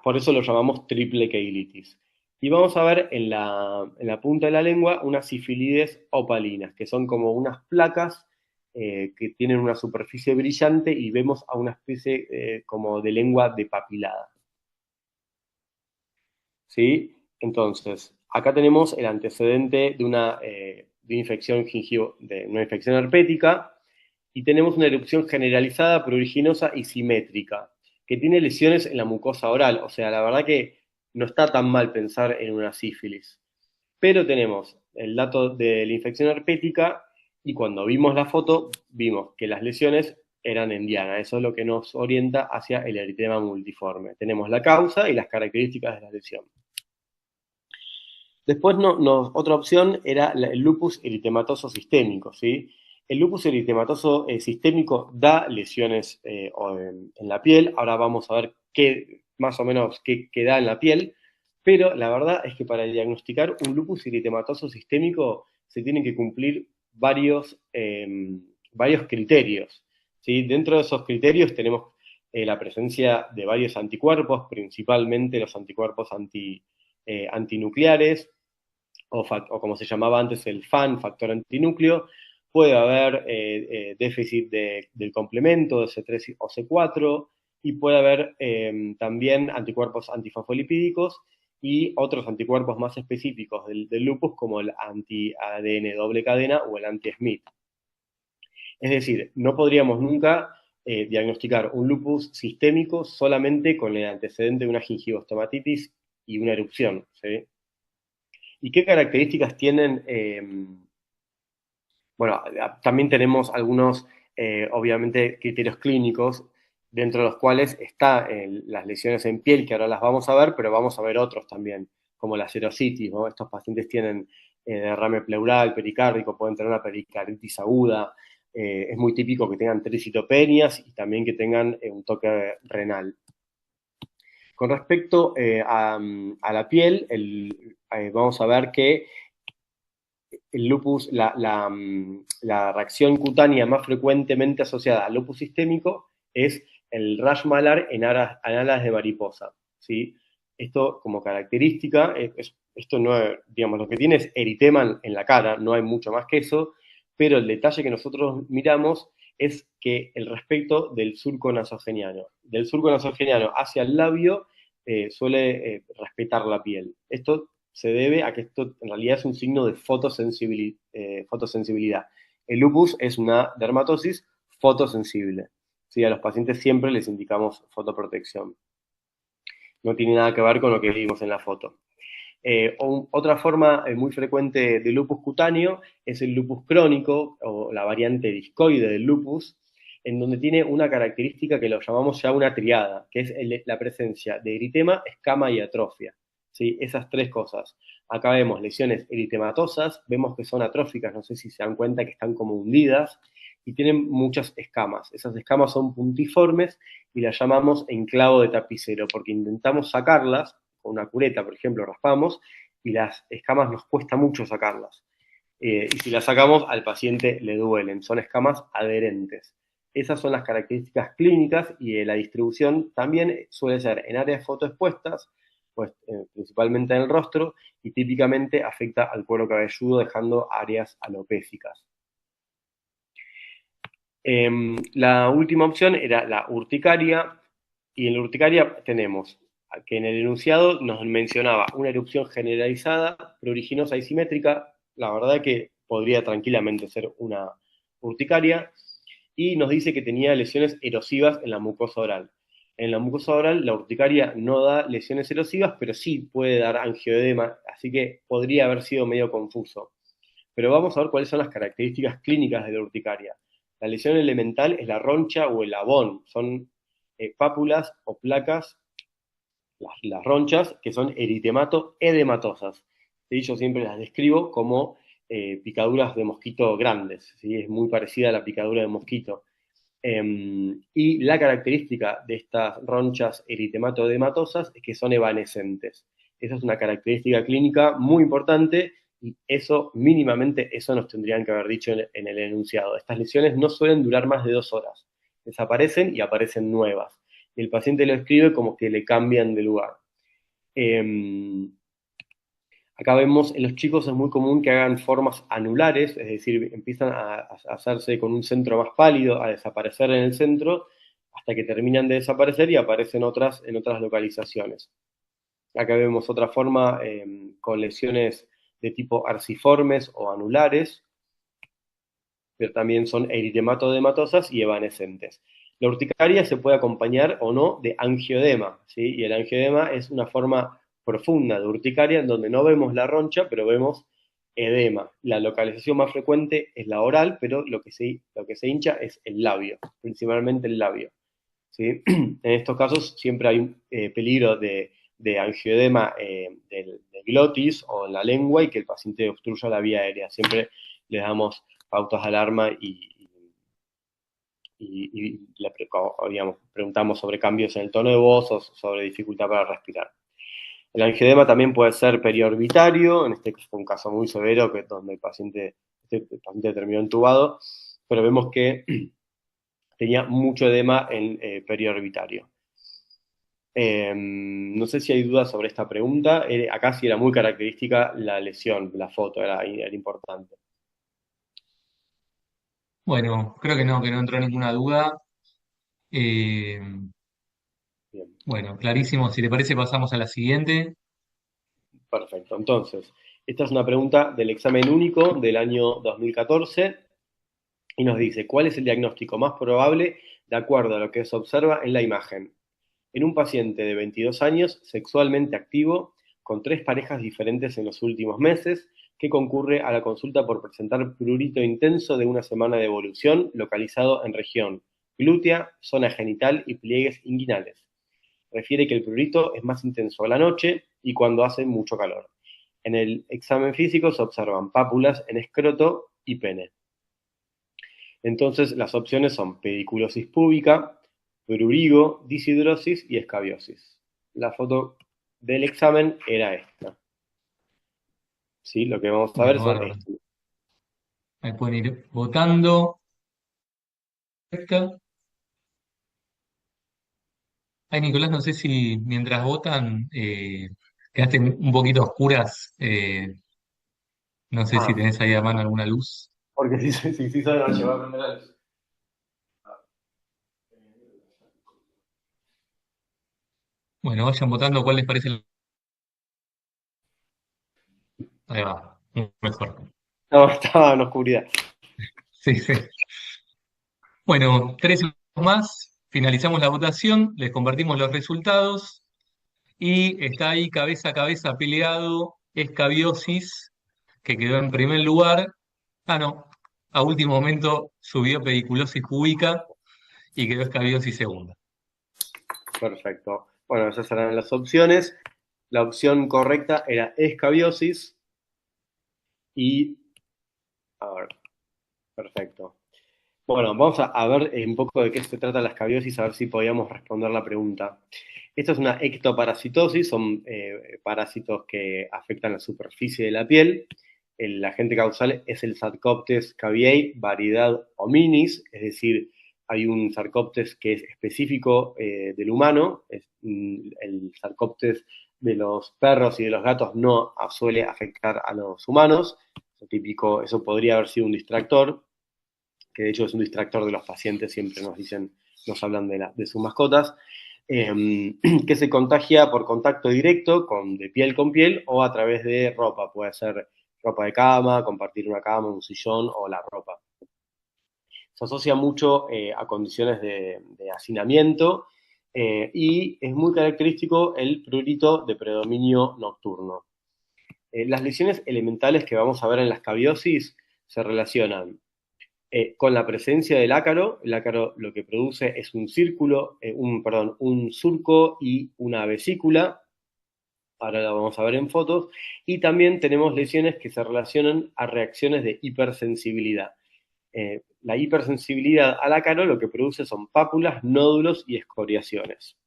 por eso lo llamamos triple queilitis. Y vamos a ver en la punta de la lengua unas sifilides opalinas, que son como unas placas que tienen una superficie brillante y vemos a una especie como de lengua depapilada. ¿Sí? Entonces, acá tenemos el antecedente de una infección de una infección herpética y tenemos una erupción generalizada, pruriginosa y simétrica, que tiene lesiones en la mucosa oral. O sea, la verdad que no está tan mal pensar en una sífilis. Pero tenemos el dato de la infección herpética y cuando vimos la foto, vimos que las lesiones eran en diana. Eso es lo que nos orienta hacia el eritema multiforme. Tenemos la causa y las características de la lesión. Después, otra opción era el lupus eritematoso sistémico, ¿sí? El lupus eritematoso sistémico da lesiones en la piel. Ahora vamos a ver más o menos qué da en la piel. Pero la verdad es que para diagnosticar un lupus eritematoso sistémico se tienen que cumplir varios criterios. ¿Sí? Dentro de esos criterios tenemos la presencia de varios anticuerpos, principalmente los anticuerpos antinucleares, o como se llamaba antes el FAN, factor antinúcleo. Puede haber déficit del complemento de C3 o C4, y puede haber también anticuerpos antifosfolipídicos y otros anticuerpos más específicos del lupus, como el anti-ADN doble cadena o el anti-SMIT. Es decir, no podríamos nunca diagnosticar un lupus sistémico solamente con el antecedente de una gingivostomatitis y una erupción, ¿sí? ¿Y qué características tienen? Bueno, también tenemos algunos, obviamente, criterios clínicos, dentro de los cuales están las lesiones en piel, que ahora las vamos a ver, pero vamos a ver otros también, como la serositis, ¿no? Estos pacientes tienen derrame pleural, pericárdico, pueden tener una pericarditis aguda, es muy típico que tengan tricitopenias y también que tengan un toque renal. Con respecto a la piel, vamos a ver que el lupus, la reacción cutánea más frecuentemente asociada al lupus sistémico es el rash malar en alas de mariposa, ¿sí? Esto como característica, esto no es, digamos, lo que tiene es eritema en la cara, no hay mucho más que eso, pero el detalle que nosotros miramos es que el respecto del surco nasogeniano. Del surco nasogeniano hacia el labio suele respetar la piel. Esto se debe a que esto en realidad es un signo de fotosensibilidad. El lupus es una dermatosis fotosensible. ¿Sí? A los pacientes siempre les indicamos fotoprotección. No tiene nada que ver con lo que vimos en la foto. Otra forma muy frecuente de lupus cutáneo es el lupus crónico, o la variante discoide del lupus, en donde tiene una característica que lo llamamos ya una triada, que es la presencia de eritema, escama y atrofia. ¿Sí? Esas tres cosas. Acá vemos lesiones eritematosas, vemos que son atróficas, no sé si se dan cuenta que están como hundidas, y tienen muchas escamas. Esas escamas son puntiformes y las llamamos enclavo de tapicero, porque intentamos sacarlas con una cureta, por ejemplo, raspamos, y las escamas nos cuesta mucho sacarlas. Y si las sacamos, al paciente le duelen, son escamas adherentes. Esas son las características clínicas, y la distribución también suele ser en áreas fotoexpuestas, pues principalmente en el rostro, y típicamente afecta al cuero cabelludo, dejando áreas alopécicas. La última opción era la urticaria, y en la urticaria tenemos que en el enunciado nos mencionaba una erupción generalizada, pruriginosa y simétrica. La verdad que podría tranquilamente ser una urticaria, y nos dice que tenía lesiones erosivas en la mucosa oral. En la mucosa oral la urticaria no da lesiones erosivas, pero sí puede dar angioedema, así que podría haber sido medio confuso. Pero vamos a ver cuáles son las características clínicas de la urticaria. La lesión elemental es la roncha o el abón, son pápulas o placas, las ronchas, que son eritemato-edematosas. ¿Sí? Yo siempre las describo como picaduras de mosquito grandes, ¿sí? Es muy parecida a la picadura de mosquito. Y la característica de estas ronchas eritemato-edematosas es que son evanescentes. Esa es una característica clínica muy importante, y eso, mínimamente, eso nos tendrían que haber dicho en el enunciado. Estas lesiones no suelen durar más de 2 horas. Desaparecen y aparecen nuevas. Y el paciente lo escribe como que le cambian de lugar. Acá vemos, en los chicos es muy común que hagan formas anulares, es decir, empiezan a hacerse con un centro más pálido, a desaparecer en el centro, hasta que terminan de desaparecer y aparecen en otras localizaciones. Acá vemos otra forma con lesiones de tipo arciformes o anulares, pero también son eritemato-edematosas y evanescentes. La urticaria se puede acompañar o no de angioedema, ¿sí? Y el angioedema es una forma profunda de urticaria en donde no vemos la roncha, pero vemos edema. La localización más frecuente es la oral, pero lo que se hincha es el labio, principalmente el labio, ¿sí? En estos casos siempre hay un peligro de angioedema del glotis o en la lengua, y que el paciente obstruya la vía aérea. Siempre le damos pautas de alarma digamos, preguntamos sobre cambios en el tono de voz o sobre dificultad para respirar. El angioedema también puede ser periorbitario, en este fue un caso muy severo donde el paciente terminó entubado, pero vemos que tenía mucho edema en periorbitario. No sé si hay dudas sobre esta pregunta. Acá sí era muy característica la lesión, la foto, era importante.
Bueno, creo que no entró ninguna duda. Eh,
Bien,
bueno, clarísimo. Si te parece, pasamos a la siguiente.
perfecto. Entonces, esta es una pregunta del examen único del año 2014 y nos dice, ¿cuál es el diagnóstico más probable de acuerdo a lo que se observa en la imagen? En un paciente de 22 años, sexualmente activo, con 3 parejas diferentes en los últimos meses, que concurre a la consulta por presentar prurito intenso de una semana de evolución localizado en región glútea, zona genital y pliegues inguinales. Refiere que el prurito es más intenso a la noche y cuando hace mucho calor. En el examen físico se observan pápulas en escroto y pene. Entonces, las opciones son pediculosis púbica, prurigo, dishidrosis y escabiosis. La foto del examen era esta. ¿Sí? Lo que vamos a ver
Bueno,
son
bárbaro.
estos.
Ahí pueden ir votando. Ay, Nicolás, no sé si mientras votan quedaste un poquito oscuras. No sé si
Ah,
tenés ahí a mano alguna luz.
porque si soy de noche, voy a prender la luz.
Bueno, vayan votando cuál les parece. Ahí va, mejor.
No, estaba en oscuridad.
Sí, sí. Bueno, tres más. Finalizamos la votación, les compartimos los resultados y está ahí cabeza a cabeza peleado Escabiosis, que quedó en primer lugar. Ah, no, a último momento subió Pediculosis púbica y quedó Escabiosis segunda.
Perfecto. Bueno, esas eran las opciones. La opción correcta era escabiosis y, a ver, perfecto. Bueno, vamos a ver un poco de qué se trata la escabiosis, a ver si podíamos responder la pregunta. Esto es una ectoparasitosis, son parásitos que afectan la superficie de la piel. El agente causal es el Sarcoptes caviei, variedad hominis, es decir, hay un Sarcoptes que es específico del humano, el Sarcoptes de los perros y de los gatos no suele afectar a los humanos, eso típico, eso podría haber sido un distractor, que de hecho es un distractor de los pacientes, siempre nos hablan de sus mascotas, que se contagia por contacto directo de piel con piel o a través de ropa, puede ser ropa de cama, compartir una cama, un sillón o la ropa. Se asocia mucho a condiciones de hacinamiento y es muy característico el prurito de predominio nocturno. Las lesiones elementales que vamos a ver en la escabiosis se relacionan con la presencia del ácaro. El ácaro lo que produce es un círculo, un surco y una vesícula. Ahora la vamos a ver en fotos. Y también tenemos lesiones que se relacionan a reacciones de hipersensibilidad. La hipersensibilidad al ácaro lo que produce son pápulas, nódulos y escoriaciones.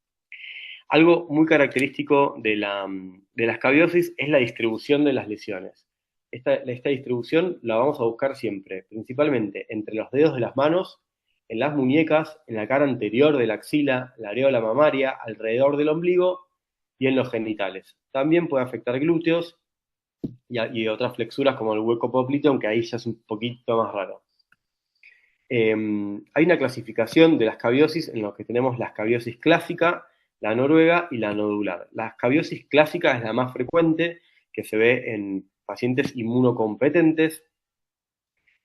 Algo muy característico de la escabiosis es la distribución de las lesiones. Esta distribución la vamos a buscar siempre, principalmente entre los dedos de las manos, en las muñecas, en la cara anterior de la axila, la areola mamaria, alrededor del ombligo y en los genitales. También puede afectar glúteos y otras flexuras como el hueco popliteo, aunque ahí ya es un poquito más raro. Hay una clasificación de la escabiosis en la que tenemos la escabiosis clásica, la noruega y la nodular. La escabiosis clásica es la más frecuente, que se ve en pacientes inmunocompetentes.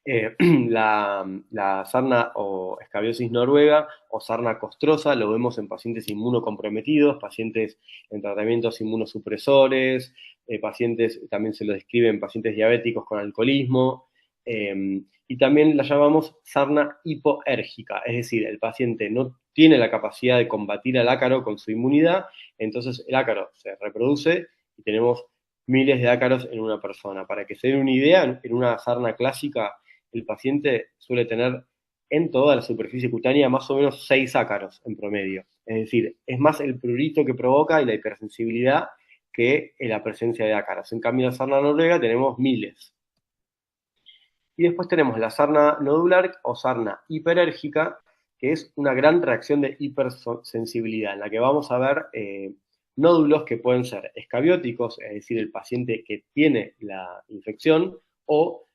La sarna o escabiosis noruega o sarna costrosa lo vemos en pacientes inmunocomprometidos, pacientes en tratamientos inmunosupresores, pacientes, también se lo describe en pacientes diabéticos con alcoholismo, y también la llamamos sarna hipoérgica, es decir, el paciente no tiene la capacidad de combatir al ácaro con su inmunidad, entonces el ácaro se reproduce y tenemos miles de ácaros en una persona. Para que se den una idea, en una sarna clásica el paciente suele tener en toda la superficie cutánea más o menos 6 ácaros en promedio. Es decir, es más el prurito que provoca y la hipersensibilidad que la presencia de ácaros. En cambio, en la sarna noruega tenemos miles. Y después tenemos la sarna nodular o sarna hiperérgica, que es una gran reacción de hipersensibilidad, en la que vamos a ver nódulos que pueden ser escabióticos, es decir, el paciente que tiene la infección, o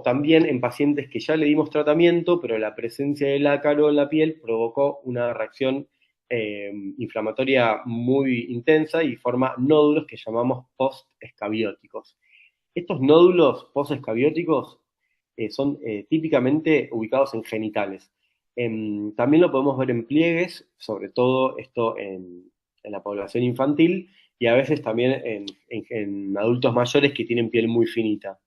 también en pacientes que ya le dimos tratamiento, pero la presencia del ácaro en la piel provocó una reacción inflamatoria muy intensa y forma nódulos que llamamos post-escabióticos. Estos nódulos post-escabióticos son típicamente ubicados en genitales. También lo podemos ver en pliegues, sobre todo esto en la población infantil y a veces también en adultos mayores que tienen piel muy finita.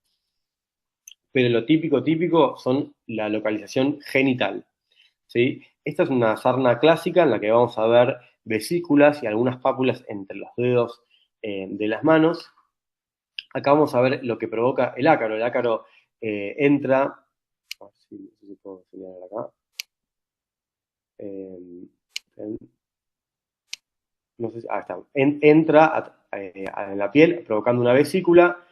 Pero lo típico son la localización genital, ¿sí? Esta es una sarna clásica en la que vamos a ver vesículas y algunas pápulas entre los dedos de las manos. Acá vamos a ver lo que provoca el ácaro. El ácaro entra, a ver si puedo señalar acá, no sé si, está, entra en la piel provocando una vesícula,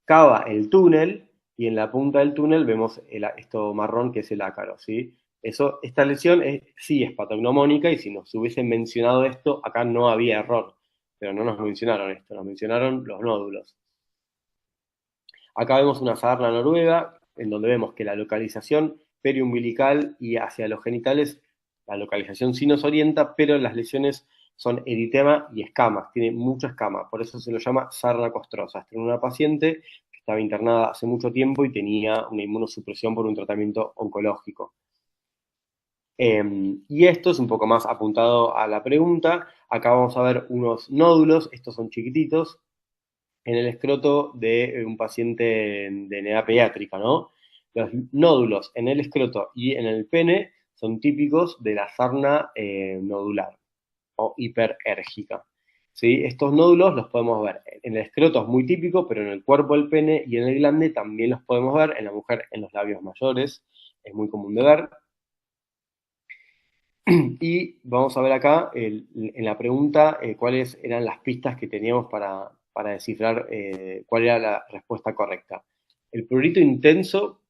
cava el túnel y en la punta del túnel vemos esto marrón que es el ácaro, ¿sí? Esta lesión sí es patognomónica y si nos hubiesen mencionado esto, acá no había error, pero no nos mencionaron esto, nos mencionaron los nódulos. Acá vemos una sarna noruega, en donde vemos que la localización periumbilical y hacia los genitales, la localización sí nos orienta, pero las lesiones son eritema y escamas, tiene mucha escama, por eso se lo llama sarna costrosa. Esta era una paciente que estaba internada hace mucho tiempo y tenía una inmunosupresión por un tratamiento oncológico. Y esto es un poco más apuntado a la pregunta. Acá vamos a ver unos nódulos, estos son chiquititos, en el escroto de un paciente de edad pediátrica, ¿no? Los nódulos en el escroto y en el pene son típicos de la sarna nodular o hiperérgica. ¿Sí? Estos nódulos los podemos ver. En el escroto es muy típico, pero en el cuerpo del pene y en el glande también los podemos ver. En la mujer, en los labios mayores, es muy común de ver. Y vamos a ver acá en la pregunta cuáles eran las pistas que teníamos para descifrar cuál era la respuesta correcta. El prurito intenso,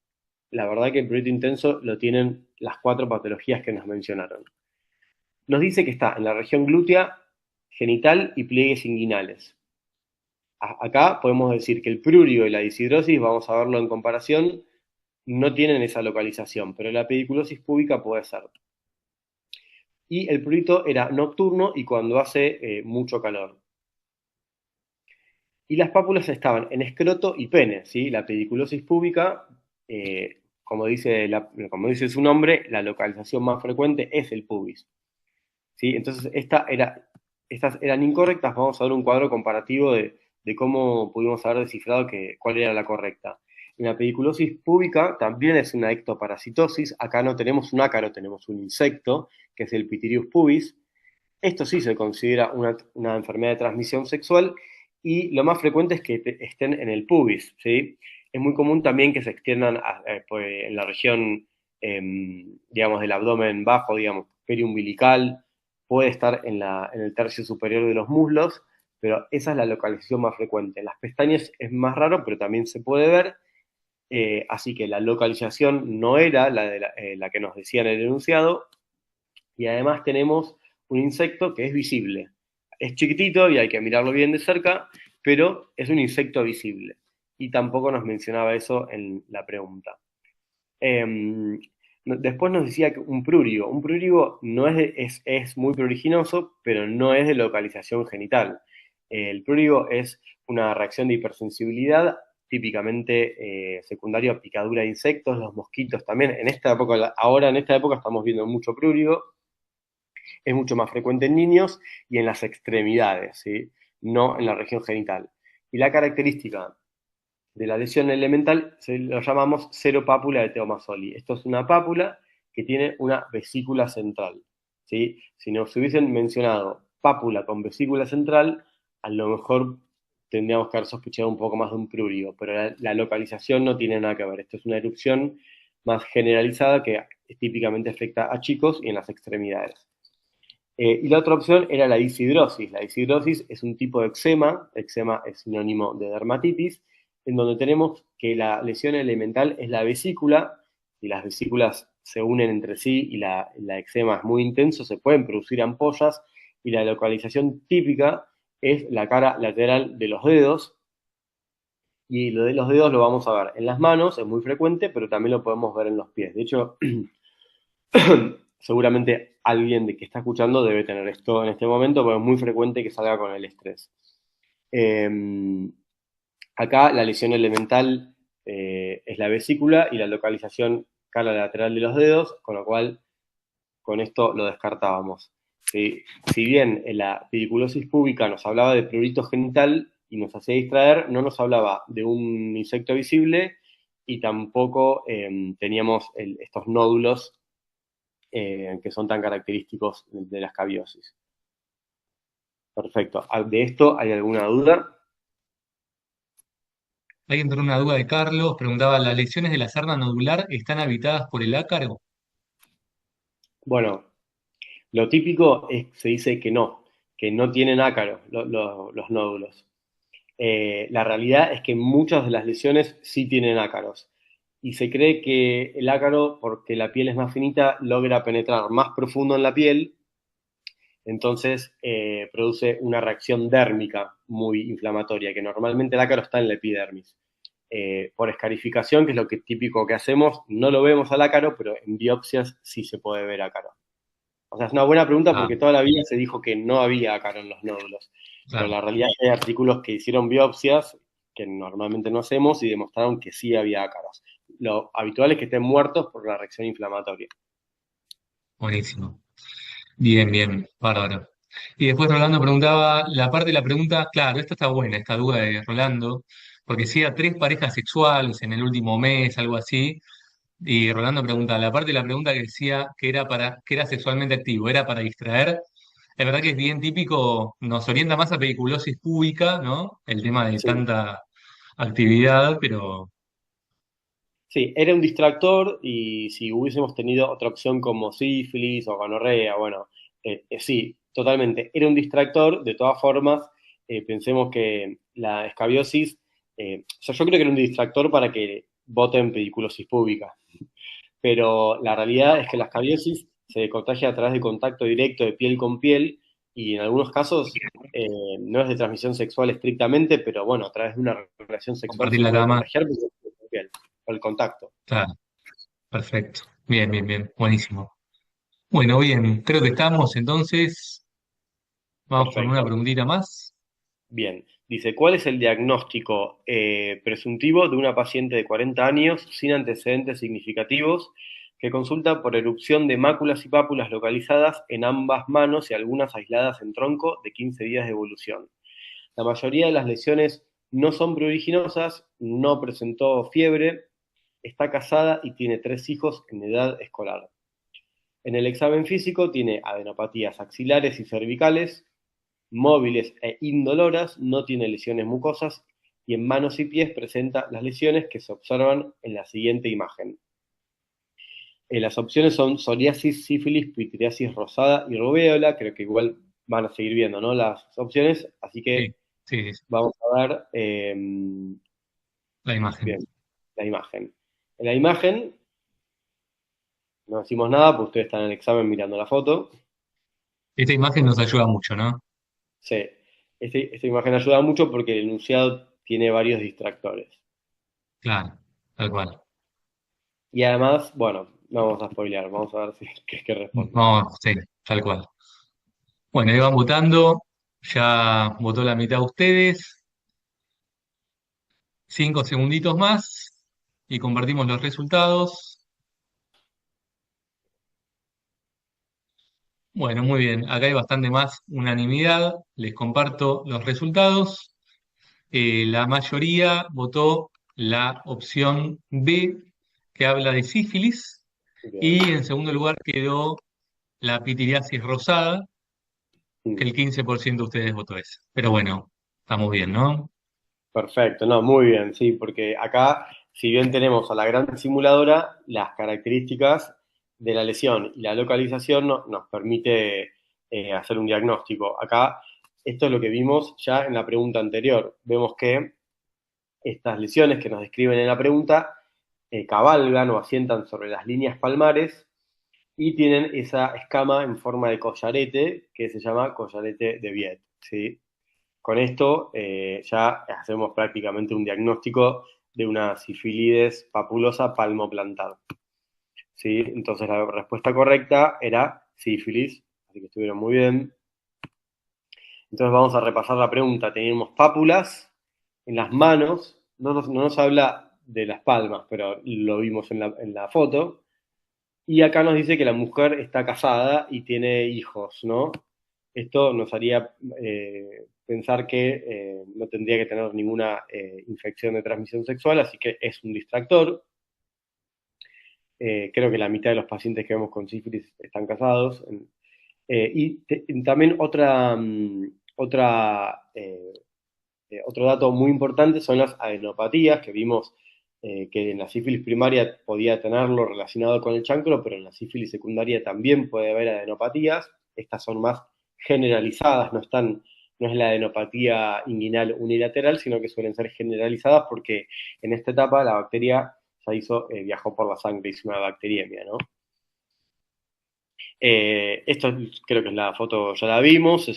la verdad que el prurito intenso lo tienen las 4 patologías que nos mencionaron. Nos dice que está en la región glútea, genital y pliegues inguinales. Acá podemos decir que el prurio y la disidrosis, vamos a verlo en comparación, no tienen esa localización, pero la pediculosis púbica puede ser. Y el prurito era nocturno y cuando hace mucho calor. Y las pápulas estaban en escroto y pene, ¿sí? La pediculosis púbica, como dice su nombre, la localización más frecuente es el pubis, ¿sí? Entonces, estas eran incorrectas. Vamos a ver un cuadro comparativo de cómo pudimos haber descifrado cuál era la correcta. En la pediculosis púbica también es una ectoparasitosis. Acá no tenemos un ácaro, tenemos un insecto, que es el Pitirius pubis. Esto sí se considera una enfermedad de transmisión sexual y lo más frecuente es que estén en el pubis, ¿sí? Es muy común también que se extiendan pues, en la región, digamos, del abdomen bajo, digamos, periumbilical, puede estar en el tercio superior de los muslos, pero esa es la localización más frecuente. En las pestañas es más raro, pero también se puede ver, así que la localización no era la que nos decía en el enunciado, y además tenemos un insecto que es visible. Es chiquitito y hay que mirarlo bien de cerca, pero es un insecto visible. Y tampoco nos mencionaba eso en la pregunta. Después nos decía que un prurigo no es muy pruriginoso, pero no es de localización genital. El prurigo es una reacción de hipersensibilidad, típicamente secundaria a picadura de insectos, los mosquitos también. En esta época estamos viendo mucho prurigo. Es mucho más frecuente en niños y en las extremidades, ¿sí? No en la región genital. Y la característica de la lesión elemental lo llamamos seropápula de Teomasoli. Esto es una pápula que tiene una vesícula central, ¿sí? Si nos hubiesen mencionado pápula con vesícula central, a lo mejor tendríamos que haber sospechado un poco más de un prurito, pero la localización no tiene nada que ver. Esto es una erupción más generalizada que típicamente afecta a chicos y en las extremidades. Y la otra opción era la disidrosis. La disidrosis es un tipo de eczema es sinónimo de dermatitis, en donde tenemos que la lesión elemental es la vesícula, y las vesículas se unen entre sí y la eczema es muy intenso, se pueden producir ampollas, y la localización típica es la cara lateral de los dedos, y lo de los dedos lo vamos a ver en las manos, es muy frecuente, pero también lo podemos ver en los pies. De hecho, seguramente alguien de que está escuchando debe tener esto en este momento, porque es muy frecuente que salga con el estrés. Eh, Acá la lesión elemental es la vesícula y la localización cara lateral de los dedos, con lo cual con esto lo descartábamos. Si bien en la pediculosis púbica nos hablaba de prurito genital y nos hacía distraer, no nos hablaba de un insecto visible y tampoco teníamos estos nódulos que son tan característicos de la escabiosis. Perfecto. ¿De esto hay alguna duda?
Ahí entró una duda de Carlos, preguntaba, ¿las lesiones de la sarna nodular están habitadas por el ácaro?
Bueno, lo típico es se dice que no tienen ácaro los nódulos. La realidad es que muchas de las lesiones sí tienen ácaros. Y se cree que el ácaro, porque la piel es más finita, logra penetrar más profundo en la piel, entonces produce una reacción dérmica muy inflamatoria, que normalmente el ácaro está en la epidermis. Por escarificación, que es lo que típico que hacemos, no lo vemos al ácaro, pero en biopsias sí se puede ver ácaro. O sea, es una buena pregunta
Ah,
porque toda la vida se dijo que no había ácaro en los nódulos, pero
claro.
la realidad es que hay artículos que hicieron biopsias, que normalmente no hacemos, y demostraron que sí había ácaros. Lo habitual es que estén muertos por la reacción inflamatoria.
Buenísimo. Bien, bien, bárbaro. Y después Rolando preguntaba, la parte de la pregunta, claro, esta está buena, esta duda de Rolando, porque si a tres parejas sexuales en el último mes, algo así, y Rolando pregunta, la parte de la pregunta que decía que era sexualmente activo, era para distraer, es verdad que es bien típico, nos orienta más a pediculosis púbica, ¿no? El tema de
Sí.
tanta actividad, pero
Sí, era un distractor y si hubiésemos tenido otra opción como sífilis o gonorrea, bueno, sí, totalmente. Era un distractor, de todas formas, pensemos que la escabiosis, o sea, yo creo que era un distractor para que voten pediculosis púbica, pero la realidad es que la escabiosis se contagia a través de contacto directo de piel con piel y en algunos casos no es de transmisión sexual estrictamente, pero bueno, a través de una relación sexual
compartir
se
la
puede
cama,
contagiar porque es piel con piel, por el contacto.
claro, perfecto. Bien, bien, bien, buenísimo. Bueno, bien, creo que estamos entonces. Vamos con una
Perfecto.
preguntita más.
Bien. Dice, ¿cuál es el diagnóstico presuntivo de una paciente de 40 años sin antecedentes significativos que consulta por erupción de máculas y pápulas localizadas en ambas manos y algunas aisladas en tronco de 15 días de evolución? La mayoría de las lesiones no son pruriginosas, no presentó fiebre, está casada y tiene 3 hijos en edad escolar. En el examen físico tiene adenopatías axilares y cervicales, móviles e indoloras, no tiene lesiones mucosas y en manos y pies presenta las lesiones que se observan en la siguiente imagen. Las opciones son psoriasis, sífilis, pityriasis rosada y rubéola, creo que igual van a seguir viendo, ¿no? Las opciones, así
Sí,
que
sí, sí,
vamos a ver,
la imagen.
bien, la imagen. En la imagen no decimos nada, porque ustedes están en el examen mirando la foto.
Esta imagen nos ayuda mucho, ¿no?
Sí, esta imagen ayuda mucho porque el enunciado tiene varios distractores.
Claro, tal cual.
Y además, bueno, no vamos a spoilear, vamos a ver si qué responde.
No, sí, tal cual. Bueno, ahí van votando. Ya votó la mitad de ustedes. 5 segunditos más y compartimos los resultados. Bueno, muy bien. Acá hay bastante más unanimidad. Les comparto los resultados. La mayoría votó la opción B, que habla de sífilis.
Bien.
Y en segundo lugar quedó la pitiriasis rosada, que
Mm.
el 15% de ustedes votó esa. Pero bueno, estamos bien, ¿no?
Perfecto, no, muy bien, sí, porque acá, si bien tenemos a la gran simuladora, las características de la lesión y la localización nos permite hacer un diagnóstico. Acá, esto es lo que vimos ya en la pregunta anterior. Vemos que estas lesiones que nos describen en la pregunta cabalgan o asientan sobre las líneas palmares y tienen esa escama en forma de collarete que se llama collarete de Viet, ¿sí? Con esto ya hacemos prácticamente un diagnóstico de una sifilides papulosa palmoplantar, ¿sí? Entonces la respuesta correcta era sífilis, así que estuvieron muy bien. Entonces vamos a repasar la pregunta. Teníamos pápulas en las manos, no nos habla de las palmas, pero lo vimos en la foto. Y acá nos dice que la mujer está casada y tiene hijos, ¿no? Esto nos haría pensar que no tendría que tener ninguna infección de transmisión sexual, así que es un distractor. Creo que la mitad de los pacientes que vemos con sífilis están casados. También otro dato muy importante son las adenopatías, que vimos que en la sífilis primaria podía tenerlo relacionado con el chancro, pero en la sífilis secundaria también puede haber adenopatías. Estas son más generalizadas, no es la adenopatía inguinal unilateral, sino que suelen ser generalizadas porque en esta etapa la bacteria viajó por la sangre, hizo una bacteriemia, ¿no? Esto creo que es la foto, ya la vimos,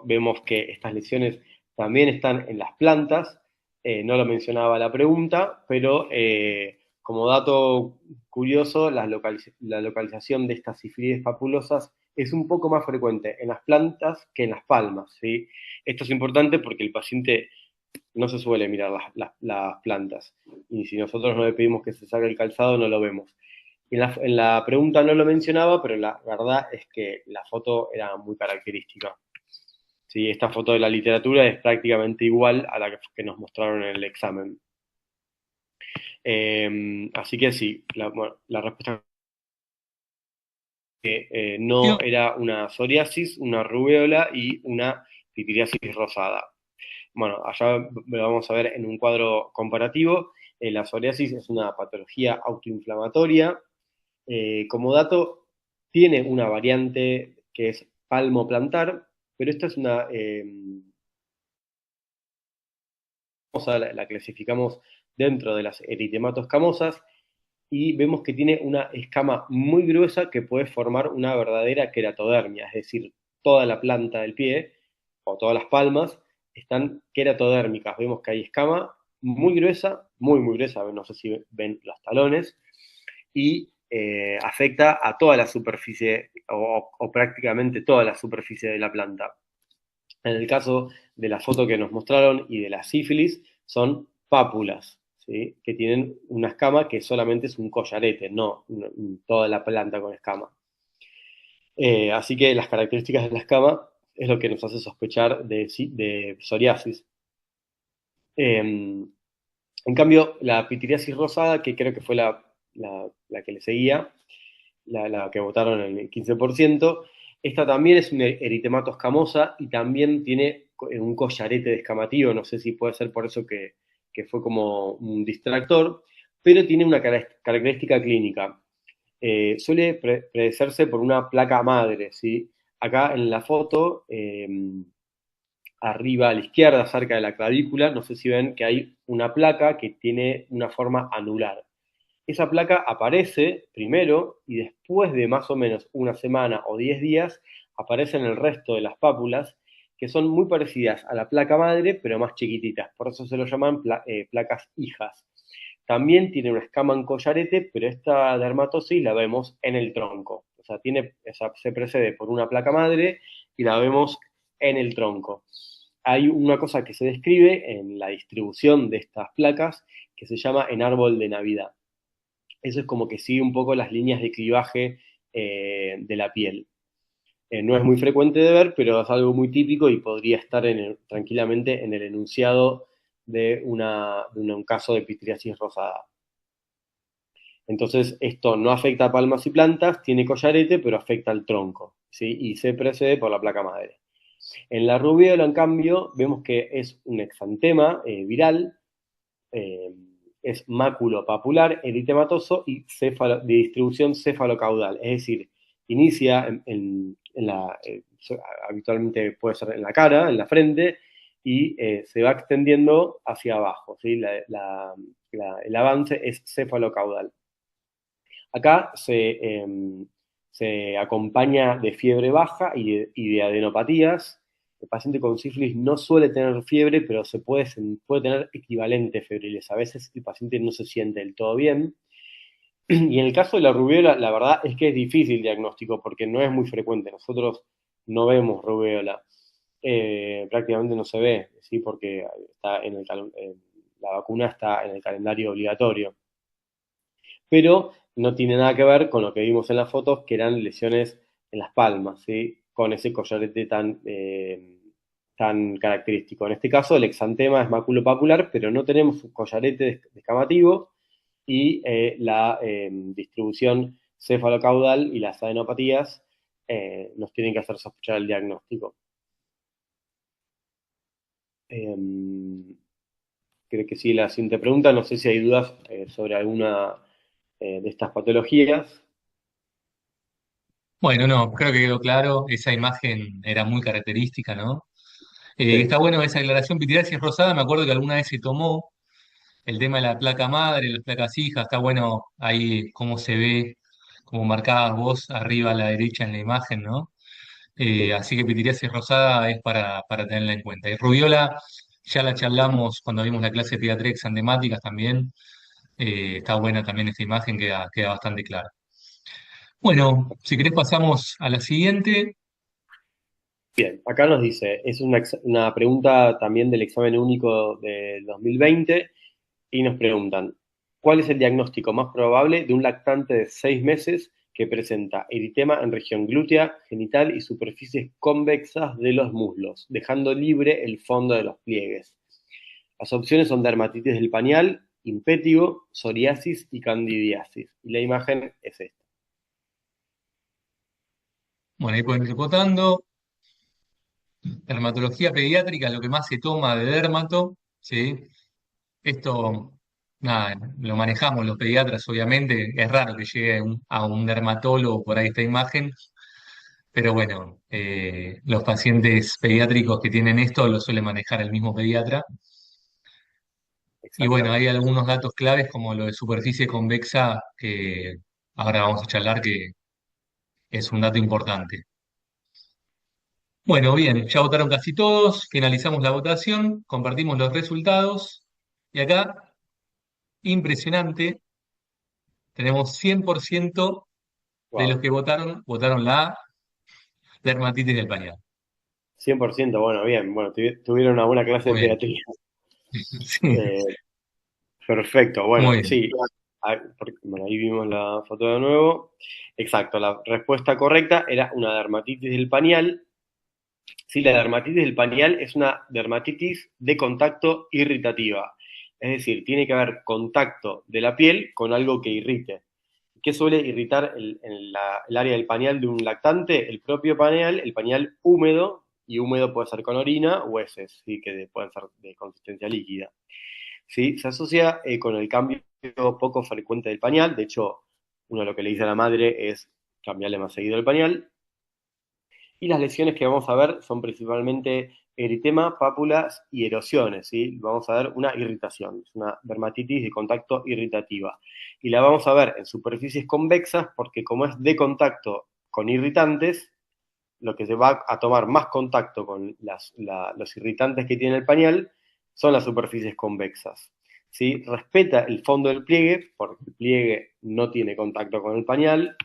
vemos que estas lesiones también están en las plantas, no lo mencionaba la pregunta, pero como dato curioso, la localización de estas sifilides papulosas es un poco más frecuente en las plantas que en las palmas, ¿sí? Esto es importante porque el paciente no se suele mirar las plantas, y si nosotros no le pedimos que se saque el calzado, no lo vemos. En la pregunta no lo mencionaba, pero la verdad es que la foto era muy característica. Sí, esta foto de la literatura es prácticamente igual a la que nos mostraron en el examen. Así que sí, bueno, la respuesta es que no era una psoriasis, una rubeola y una pityriasis rosada. Bueno, allá lo vamos a ver en un cuadro comparativo. La psoriasis es una patología autoinflamatoria. Como dato, tiene una variante que es palmoplantar, pero esta es la clasificamos dentro de las eritematos camosas y vemos que tiene una escama muy gruesa que puede formar una verdadera queratodermia, es decir, toda la planta del pie o todas las palmas están queratodérmicas. Vemos que hay escama muy gruesa, muy gruesa, no sé si ven los talones, y afecta a toda la superficie o prácticamente toda la superficie de la planta. En el caso de la foto que nos mostraron y de la sífilis, son pápulas, ¿sí? Que tienen una escama que solamente es un collarete, no toda la planta con escama. Así que las características de la escama es lo que nos hace sospechar de psoriasis. En cambio, la pitiriasis rosada, que creo que fue la que le seguía, la que votaron en el 15%, esta también es un eritemato escamosa y también tiene un collarete descamativo, no sé si puede ser por eso que fue como un distractor, pero tiene una característica clínica. Suele predicerse por una placa madre, ¿sí? Acá en la foto, arriba a la izquierda, cerca de la clavícula, no sé si ven que hay una placa que tiene una forma anular. Esa placa aparece primero y después de más o menos una semana o 10 días aparece en el resto de las pápulas, que son muy parecidas a la placa madre, pero más chiquititas. Por eso se lo llaman placas hijas. También tiene una escama en collarete, pero esta dermatosis la vemos en el tronco. O sea, se precede por una placa madre y la vemos en el tronco. Hay una cosa que se describe en la distribución de estas placas que se llama en árbol de Navidad. Eso es como que sigue un poco las líneas de clivaje de la piel. No es muy frecuente de ver, pero es algo muy típico y podría estar tranquilamente en el enunciado de un caso de pityriasis rosada. Entonces, esto no afecta a palmas y plantas, tiene collarete, pero afecta al tronco, ¿sí? Y se precede por la placa madre. En la rubéola, en cambio, vemos que es un exantema viral, eh, es máculo-papular, eritematoso y de distribución cefalocaudal, es decir, inicia habitualmente puede ser en la cara, en la frente, y se va extendiendo hacia abajo, ¿sí? El avance es cefalocaudal. Acá se acompaña de fiebre baja y de adenopatías. El paciente con sífilis no suele tener fiebre, pero puede tener equivalentes febriles. A veces el paciente no se siente del todo bien. Y en el caso de la rubiola, la verdad es que es difícil el diagnóstico porque no es muy frecuente. Nosotros no vemos rubiola. Prácticamente no se ve, ¿sí? Porque la vacuna está en el calendario obligatorio, pero no tiene nada que ver con lo que vimos en las fotos, que eran lesiones en las palmas, ¿sí? Con ese collarete tan característico. En este caso, el exantema es maculopapular, pero no tenemos un collarete descamativo y la distribución cefalocaudal y las adenopatías nos tienen que hacer sospechar el diagnóstico. Eh, Creo que sí, la siguiente pregunta, no sé si hay dudas sobre alguna de estas patologías.
Bueno, no, creo que quedó claro, esa imagen era muy característica, ¿no? Está
Sí,
bueno esa aclaración, pitidarisis rosada, me acuerdo que alguna vez se tomó el tema de la placa madre, las placas hijas, está bueno ahí cómo se ve, como marcabas vos arriba a la derecha en la imagen, ¿no?
sí.
Así que pitidarisis rosada es para tenerla en cuenta. Y rubiola, ya la charlamos cuando vimos la clase de pediatría exantemáticas también, está buena también esta imagen, queda bastante clara. Bueno, si querés pasamos a la siguiente.
Bien, acá nos dice, es una pregunta también del examen único del 2020 y nos preguntan, ¿cuál es el diagnóstico más probable de un lactante de 6 meses que presenta eritema en región glútea, genital y superficies convexas de los muslos, dejando libre el fondo de los pliegues? Las opciones son dermatitis del pañal, impétigo, psoriasis y candidiasis. Y la imagen es esta.
Bueno, ahí pueden ir votando. Dermatología pediátrica es lo que más se toma de dermato, ¿sí? Esto, nada, lo manejamos los pediatras, obviamente. Es raro que llegue a un dermatólogo por ahí esta imagen, pero bueno, los pacientes pediátricos que tienen esto lo suele manejar el mismo pediatra. Y bueno, hay
Exactamente.
algunos datos claves como lo de superficie convexa, que ahora vamos a charlar, que es un dato importante. Bueno, bien, ya votaron casi todos, finalizamos la votación, compartimos los resultados y acá, impresionante, tenemos 100% de los
Wow.
que votaron la dermatitis del pañal.
100%, bueno, bien. Bueno, tuvieron una buena clase de
Muy bien,
pediatría.
sí,
Eh, Perfecto,
muy
bueno,
bien.
sí. Bueno, ahí vimos la foto de nuevo. Exacto, la respuesta correcta era una dermatitis del pañal. Sí, la dermatitis del pañal es una dermatitis de contacto irritativa. Es decir, tiene que haber contacto de la piel con algo que irrite. ¿Qué suele irritar el área del pañal de un lactante? El propio pañal, el pañal húmedo, y húmedo puede ser con orina o heces, ¿sí? Que pueden ser de consistencia líquida. ¿Sí? Se asocia con el cambio poco frecuente del pañal. De hecho, uno lo que le dice a la madre es cambiarle más seguido el pañal. Y las lesiones que vamos a ver son principalmente eritema, pápulas y erosiones, ¿sí? Vamos a ver una irritación, es una dermatitis de contacto irritativa. Y la vamos a ver en superficies convexas porque como es de contacto con irritantes, lo que se va a tomar más contacto con los irritantes que tiene el pañal son las superficies convexas. ¿Sí? Respeta el fondo del pliegue, porque el pliegue no tiene contacto con el pañal,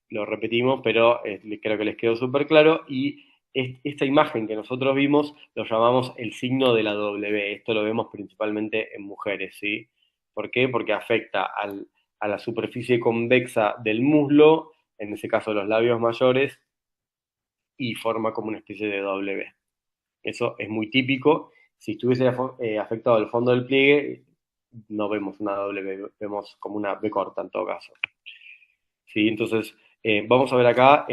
lo repetimos, pero creo que les quedó súper claro. Y esta imagen que nosotros vimos lo llamamos el signo de la W. Esto lo vemos principalmente en mujeres, ¿sí? ¿Por qué? Porque afecta a la superficie convexa del muslo, en ese caso los labios mayores, y forma como una especie de W. Eso es muy típico. Si estuviese afectado el fondo del pliegue, no vemos una W, vemos como una B corta en todo caso. ¿Sí? Entonces, Vamos a ver acá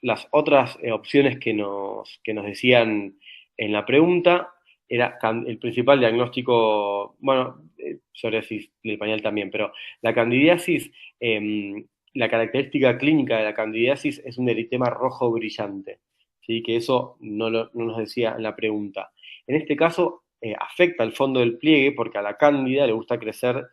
las otras opciones que nos decían en la pregunta. Era el principal diagnóstico, bueno, psoriasis del pañal también, pero la candidiasis, la característica clínica de la candidiasis es un eritema rojo brillante, ¿sí? Que eso no nos decía en la pregunta. En este caso, afecta al fondo del pliegue porque a la cándida le gusta crecer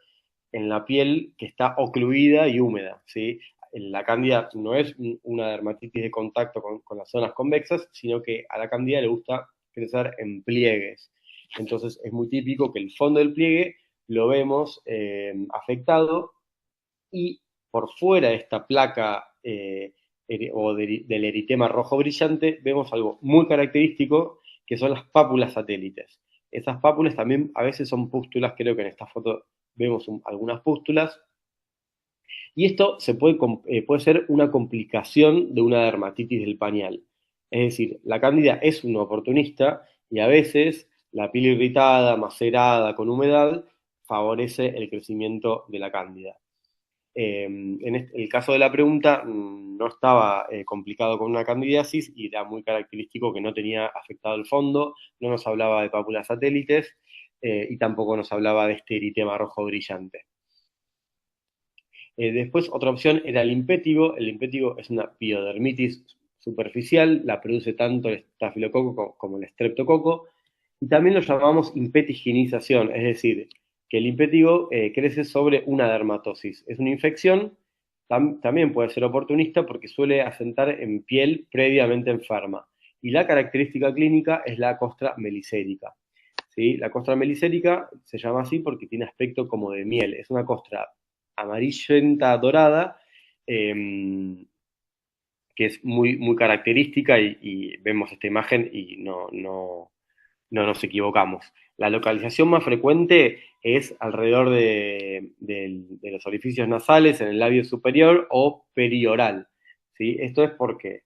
en la piel que está ocluida y húmeda, ¿sí? La cándida no es una dermatitis de contacto con las zonas convexas, sino que a la cándida le gusta crecer en pliegues. Entonces es muy típico que el fondo del pliegue lo vemos afectado y por fuera de esta placa del eritema rojo brillante vemos algo muy característico que son las pápulas satélites. Esas pápulas también a veces son pústulas, creo que en esta foto vemos algunas pústulas, y esto puede ser una complicación de una dermatitis del pañal. Es decir, la cándida es un oportunista y a veces la piel irritada, macerada, con humedad, favorece el crecimiento de la cándida. En el caso de la pregunta no estaba complicado con una candidiasis y era muy característico que no tenía afectado el fondo, no nos hablaba de pápulas satélites y tampoco nos hablaba de este eritema rojo brillante. Después, otra opción era el impétigo. El impétigo es una piodermitis superficial, la produce tanto el estafilococo como el estreptococo, y también lo llamamos impetiginización, es decir, que el impétigo crece sobre una dermatosis. Es una infección, también puede ser oportunista porque suele asentar en piel previamente enferma. Y la característica clínica es la costra melicérica. ¿Sí? La costra melicérica se llama así porque tiene aspecto como de miel. Es una costra amarillenta dorada, que es muy característica y vemos esta imagen y no nos equivocamos. La localización más frecuente es alrededor de los orificios nasales, en el labio superior o perioral. ¿Sí? Esto es porque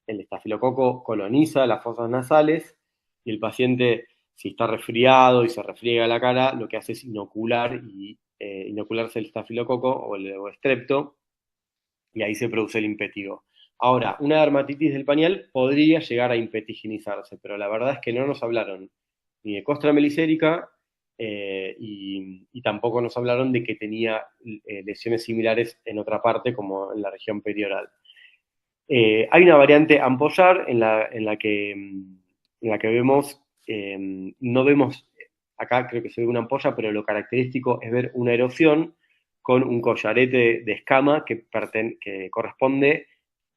el estafilococo coloniza las fosas nasales y el paciente, si está resfriado y se refriega la cara, lo que hace es inocularse el estafilococo o estrepto y ahí se produce el impétigo. Ahora, una dermatitis del pañal podría llegar a impetiginizarse, pero la verdad es que no nos hablaron ni de costra melicérica y tampoco nos hablaron de que tenía lesiones similares en otra parte, como en la región perioral. Hay una variante ampollar en la que vemos, no vemos, acá creo que se ve una ampolla, pero lo característico es ver una erosión con un collarete de escama que corresponde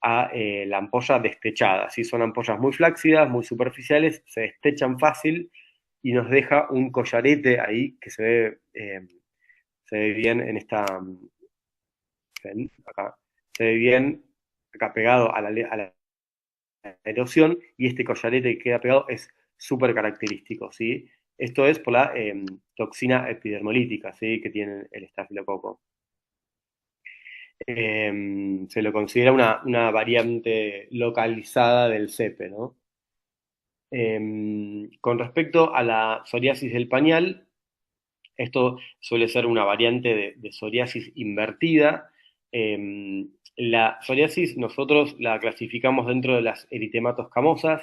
a la ampolla destechada. ¿Sí? Son ampollas muy flácidas, muy superficiales, se destechan fácil y nos deja un collarete ahí que se ve bien en esta, acá, se ve bien acá pegado a la erosión y este collarete que queda pegado es súper característico, ¿sí? Esto es por la toxina epidermolítica, ¿sí? Que tiene el estafilococo. Se lo considera una variante localizada del cepe, ¿no? Con respecto a la psoriasis del pañal, esto suele ser una variante de psoriasis invertida. La psoriasis nosotros la clasificamos dentro de las eritematos camosas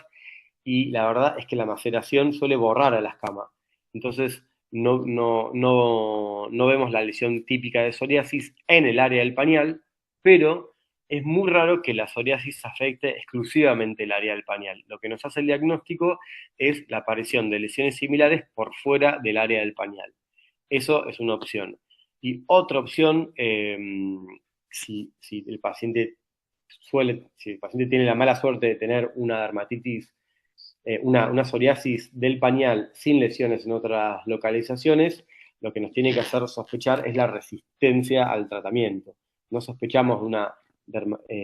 y la verdad es que la maceración suele borrar a la escama. Entonces no vemos la lesión típica de psoriasis en el área del pañal, pero es muy raro que la psoriasis afecte exclusivamente el área del pañal. Lo que nos hace el diagnóstico es la aparición de lesiones similares por fuera del área del pañal. Eso es una opción. Y otra opción, si el paciente si el paciente tiene la mala suerte de tener una dermatitis, una psoriasis del pañal sin lesiones en otras localizaciones, lo que nos tiene que hacer sospechar es la resistencia al tratamiento. No sospechamos de una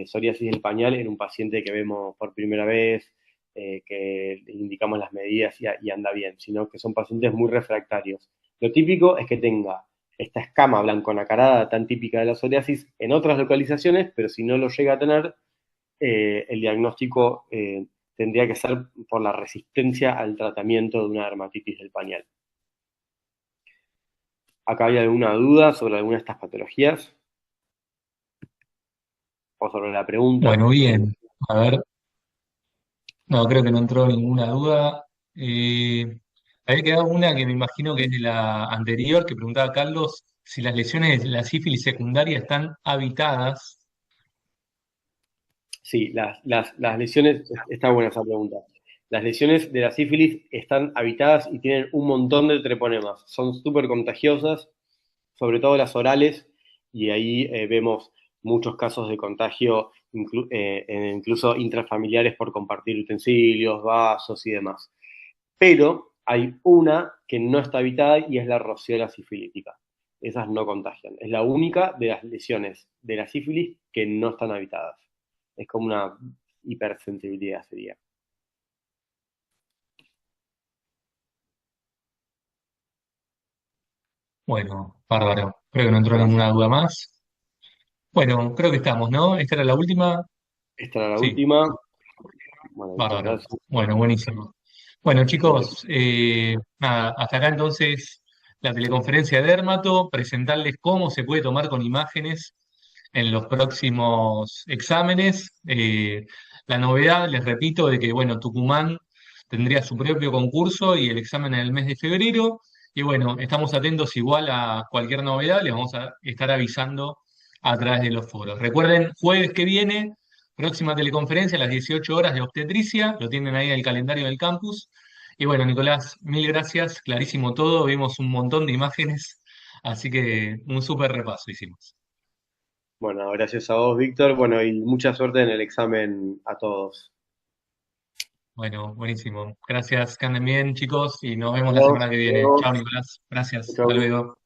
psoriasis del pañal en un paciente que vemos por primera vez, que le indicamos las medidas y anda bien, sino que son pacientes muy refractarios. Lo típico es que tenga esta escama blanco-nacarada tan típica de la psoriasis en otras localizaciones, pero si no lo llega a tener, el diagnóstico tendría que ser por la resistencia al tratamiento de una dermatitis del pañal. ¿Acá hay alguna duda sobre alguna de estas patologías? o sobre la pregunta.
Bueno, bien. A ver, no, creo que no entró ninguna duda. Eh, Había quedado una que me imagino que es de la anterior, que preguntaba Carlos si las lesiones de la sífilis secundaria están habitadas.
Sí, las lesiones, está buena esa pregunta. Las lesiones de la sífilis están habitadas y tienen un montón de treponemas. Son súper contagiosas, sobre todo las orales, y ahí vemos muchos casos de contagio, incluso intrafamiliares por compartir utensilios, vasos y demás. Pero hay una que no está habitada y es la rociola sifilítica. Esas no contagian. Es la única de las lesiones de la sífilis que no están habitadas. Es como una hipersensibilidad sería.
Bueno, bárbaro. Creo que no entró
Bueno,
ninguna duda más. Bueno, creo que estamos, ¿no? Esta era la última.
esta era la
Sí,
última. Bueno, muchas
bárbaro.
gracias.
Bueno, buenísimo. Bueno,
Bueno,
chicos, nada, hasta acá entonces la teleconferencia de Dermato, presentarles cómo se puede tomar con imágenes en los próximos exámenes. La novedad, les repito, de que, bueno, Tucumán tendría su propio concurso y el examen en el mes de febrero. Y bueno, estamos atentos igual a cualquier novedad, les vamos a estar avisando a través de los foros. Recuerden, jueves que viene, próxima teleconferencia a las 18 horas de obstetricia, lo tienen ahí en el calendario del campus. Y bueno, Nicolás, mil gracias, clarísimo todo, vimos un montón de imágenes, así que un súper repaso hicimos.
bueno, gracias a vos, Víctor. Bueno, y mucha suerte en el examen a todos.
Bueno, buenísimo. Gracias, que anden bien, chicos, y nos vemos la
Adiós.
semana que viene.
Adiós.
Chao, Nicolás. Gracias. Hasta
Chau.
luego.